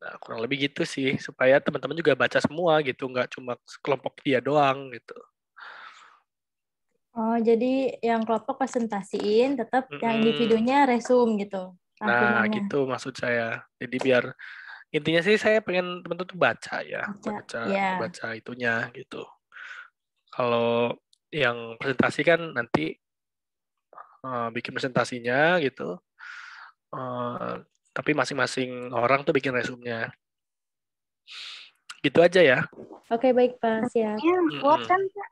Nah, kurang lebih gitu sih, supaya teman-teman juga baca semua gitu, nggak cuma kelompok dia doang gitu. Oh, jadi yang kelompok presentasiin, tetap yang individunya resume gitu. Nah, rangkumannya. gitu maksud saya. Jadi biar intinya sih saya pengen teman-teman tuh baca ya, ya. baca itunya gitu. Kalau yang presentasi kan nanti bikin presentasinya gitu. Tapi masing-masing orang tuh bikin resumenya. Gitu aja ya. Oke, baik Pak, siap. Word kan, Pak?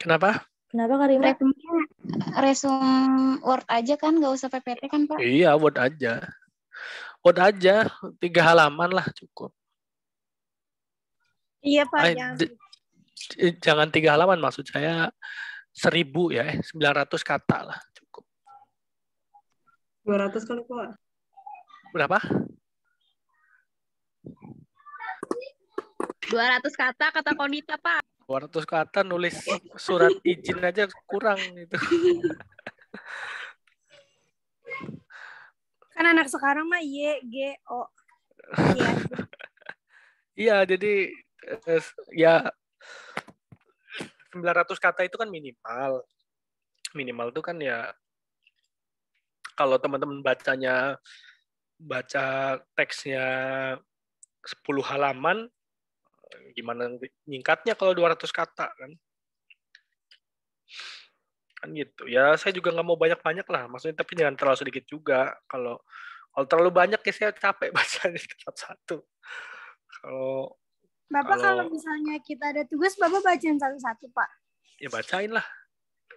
Kenapa? Kenapa Karima? Resume Word aja kan, nggak usah PPT kan Pak? Iya, Word aja. Word aja, 3 halaman lah cukup. Iya Pak, Jangan 3 halaman, maksud saya 1000 ya, 900 kata lah cukup. 200 kali Pak. Berapa? 200 kata Konita, Pak. 200 kata nulis surat izin aja kurang itu. Kan anak sekarang mah Y, G, O. Iya, jadi ya 900 kata itu kan minimal. Minimal itu kan ya kalau teman-teman baca teksnya 10 halaman, gimana nyingkatnya kalau 200 kata kan? Kan gitu. Ya saya juga nggak mau banyak-banyak lah, maksudnya tapi jangan terlalu sedikit juga. Kalau terlalu banyak ya saya capek bacanya satu-satu. Bapak kalau misalnya kita ada tugas, Bapak bacain satu-satu, Pak. Ya bacain lah.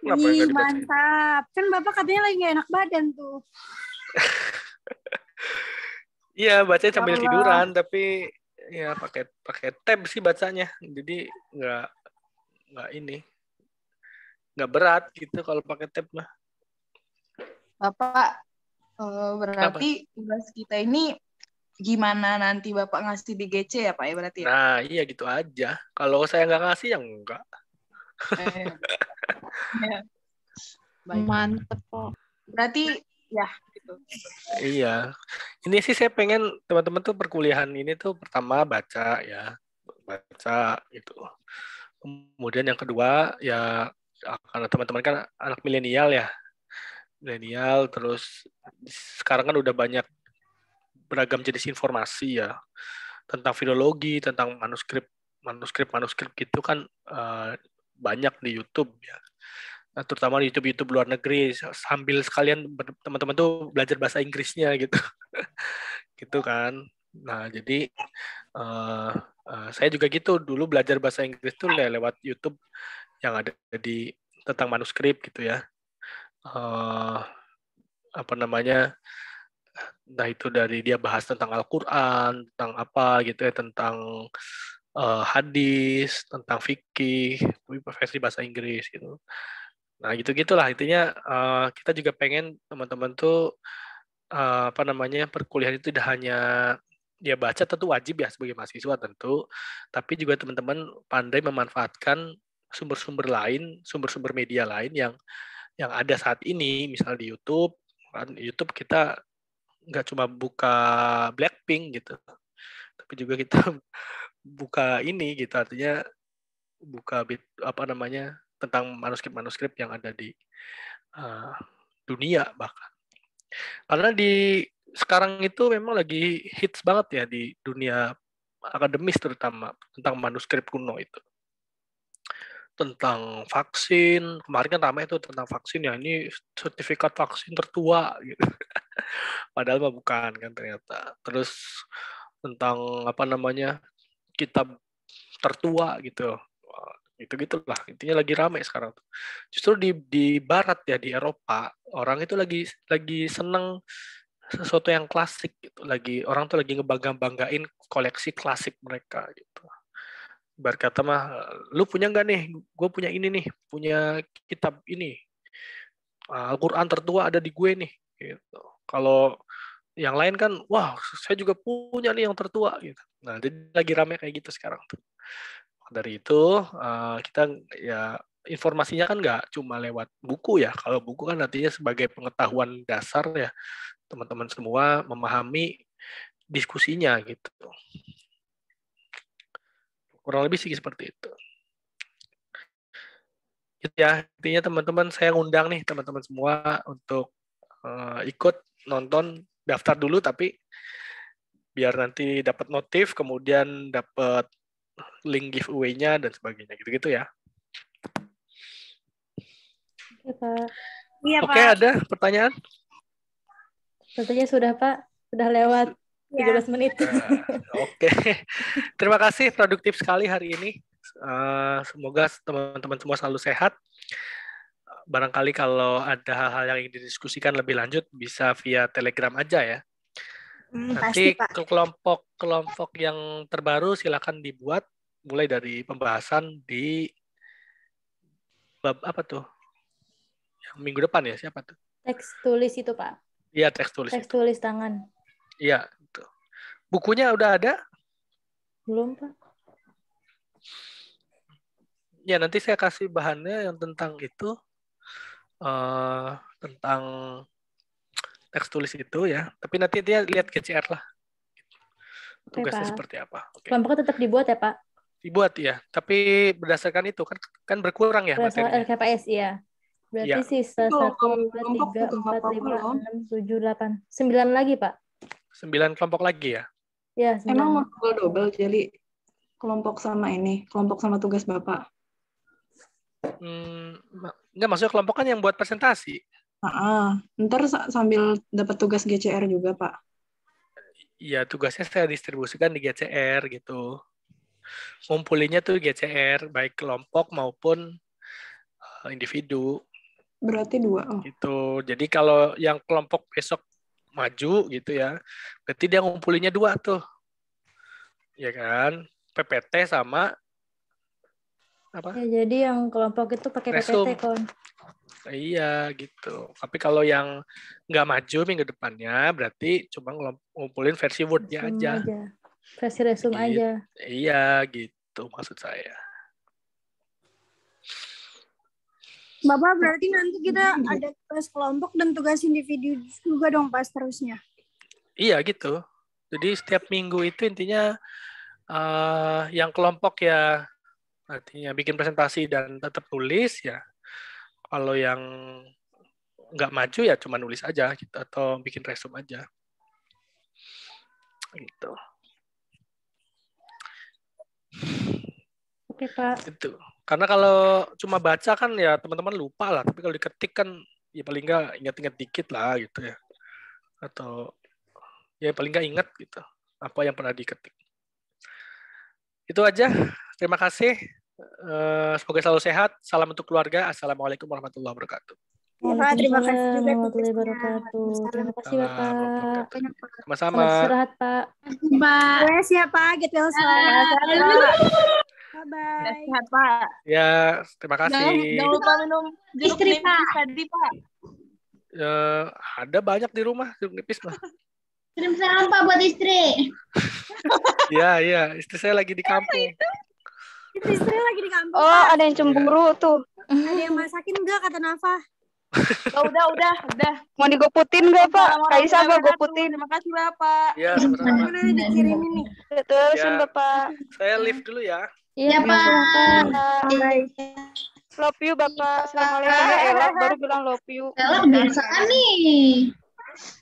Ih, mantap. Kan Bapak katanya lagi nggak enak badan tuh. Iya, bacanya sambil tiduran, tapi ya pakai tab sih bacanya. Jadi nggak berat gitu kalau pakai tab mah. Bapak, berarti tugas kita ini gimana nanti Bapak ngasih di GC ya Pak ya berarti ya? Nah, iya gitu aja. Kalau saya nggak ngasih ya enggak. Ya. Mantep kok. Berarti ya gitu. Iya. Ini sih saya pengen teman-teman tuh perkuliahan ini tuh pertama baca ya. Baca gitu. Kemudian yang kedua ya karena teman-teman kan anak milenial ya. Milenial terus sekarang kan udah banyak beragam jenis informasi ya. Tentang filologi, tentang manuskrip gitu kan banyak di YouTube ya. Nah, terutama di YouTube luar negeri sambil sekalian teman-teman tuh belajar bahasa Inggrisnya gitu. Gitu kan. Nah, jadi saya juga gitu dulu belajar bahasa Inggris tuh lewat YouTube yang ada di tentang manuskrip gitu ya. Nah itu dari dia bahas tentang Al-Quran, tentang apa gitu ya, tentang hadis, tentang fikih, versi bahasa Inggris gitu. Nah gitu-gitulah intinya kita juga pengen teman-teman tuh perkuliahan itu tidak hanya dia baca tentu wajib ya sebagai mahasiswa tentu, tapi juga teman-teman pandai memanfaatkan sumber-sumber lain, sumber-sumber media lain yang ada saat ini, misalnya di YouTube. Kan YouTube kita nggak cuma buka Blackpink gitu, tapi juga kita buka ini gitu, artinya buka tentang manuskrip yang ada di dunia bahkan. Karena di sekarang itu memang lagi hits banget ya di dunia akademis terutama tentang manuskrip kuno itu. Tentang vaksin, kemarin kan ramai itu tentang vaksin ya, ini sertifikat vaksin tertua gitu. Padahal mah bukan kan ternyata. Terus tentang kitab tertua gitu. Gitu-gitulah. Intinya lagi ramai sekarang. Justru di barat ya, di Eropa, orang itu lagi seneng sesuatu yang klasik gitu. Orang tuh lagi ngebangga-banggain koleksi klasik mereka gitu. Berkata mah, lu punya nggak nih? Gue punya ini nih, punya kitab ini. Al-Quran tertua ada di gue nih. Gitu. Kalau yang lain kan, wah saya juga punya nih yang tertua. Gitu. Nah, jadi lagi rame kayak gitu sekarang tuh. Dari itu kita ya informasinya kan nggak cuma lewat buku ya. Kalau buku kan artinya sebagai pengetahuan dasar ya, teman-teman semua memahami diskusinya gitu. Kurang lebih sih seperti itu. Gitu ya, intinya teman-teman saya ngundang nih teman-teman semua untuk ikut nonton, daftar dulu tapi biar nanti dapat notif, kemudian dapat link giveaway-nya dan sebagainya gitu-gitu ya. Oke, Pak. Iya, Oke, Pak. ada pertanyaan? Tentunya sudah, Pak. Sudah lewat 13 menit. Oke. Terima kasih, produktif sekali hari ini. Semoga teman-teman semua selalu sehat. Barangkali kalau ada hal-hal yang ingin didiskusikan lebih lanjut bisa via Telegram aja ya. Nanti pasti, Pak. kelompok yang terbaru silakan dibuat mulai dari pembahasan di bab apa tuh? Yang minggu depan ya, siapa tuh? Teks tulis itu, Pak. Iya, teks tulis. Teks tulis tangan. Iya, itu. Bukunya udah ada? Belum, Pak. Ya, nanti saya kasih bahannya yang tentang itu, tentang teks tulis itu ya. Tapi nanti dia lihat GCR lah. Tugasnya Pak. seperti apa. Oke. Kelompoknya tetap dibuat ya, Pak? Dibuat ya, tapi berdasarkan itu kan berkurang ya berdasarkan materinya. LKPS, iya. Berarti Ya. sisa 1, 2, 3, 4, 5, 6, 7, 8. 9 lagi, Pak. 9 kelompok lagi ya? Ya, 9. Emang mau double jadi kelompok sama ini, kelompok sama tugas Bapak? Enggak, maksudnya kelompok kan yang buat presentasi. Ntar sambil dapat tugas GCR juga, Pak. Iya, tugasnya saya distribusikan di GCR gitu. Ngumpulinnya tuh GCR, baik kelompok maupun individu. Berarti 2. Gitu. Jadi kalau yang kelompok besok maju gitu ya, berarti dia ngumpulinnya 2 tuh. Ya kan? PPT sama apa? Ya, jadi yang kelompok itu pakai PPT, kon. Iya gitu. Tapi kalau yang nggak maju minggu depannya berarti cuma ngumpulin versi Word-nya aja. Versi resume aja. Iya gitu maksud saya. Bapak, berarti nanti kita ada tugas kelompok dan tugas individu juga dong pas terusnya. Iya gitu. Jadi setiap minggu itu intinya yang kelompok ya artinya bikin presentasi dan tetap tulis ya. Kalau yang nggak maju ya cuma nulis aja gitu atau bikin resume aja. Gitu. Oke, Pak. Gitu. Karena kalau cuma baca kan ya teman-teman lupa lah. Tapi kalau diketik kan ya paling nggak ingat-ingat dikit lah gitu ya. Atau ya paling nggak ingat gitu apa yang pernah diketik. Itu aja. Terima kasih. Semoga selalu sehat. Salam untuk keluarga. Assalamualaikum warahmatullahi wabarakatuh. Ya, Pak, terima kasih juga. Warahmatullahi wabarakatuh. Terima kasih, Bapak. Sama-sama. Selamat istirahat, Pak. Pak. Wes ya, Pak. Get well soon. Bye-bye. Sehat, Pak. Ya, terima kasih. Jangan lupa minum jeruk nipis tadi, Pak. Ada banyak di rumah jeruk nipis mah. Kirim salam, Pak, buat istri. Iya. Istri saya lagi di kampung. Itu istri lagi di kampung. Oh, ada yang cemburu tuh. Ada yang masakin enggak, kata Nafa? Udah. Mau digoputin nggak, Pak? Kaisa mau goputin. Terima kasih, Bapak. Iya, sama-sama. Mana dikirimin nih? Terusin, Ya. Bapak. Saya live dulu ya. Iya, Pak. Love you, Bapak. Assalamualaikum. Elak baru bilang love you. Elak biasaan nih.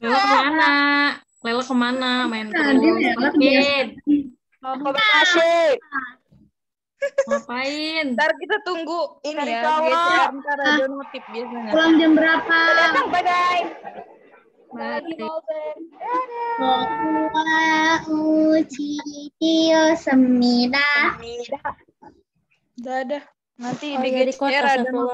Lela kemana? Main Nah, dia Elak biasa. Mau ke Bekasi. Ngapain? Ntar kita tunggu ini Cari ya. cowok. GCR ntar ada notif biasanya. Pulang jam berapa? Bye-bye. Semida. Dadah. Nanti Oh, di jadi GCR ada kota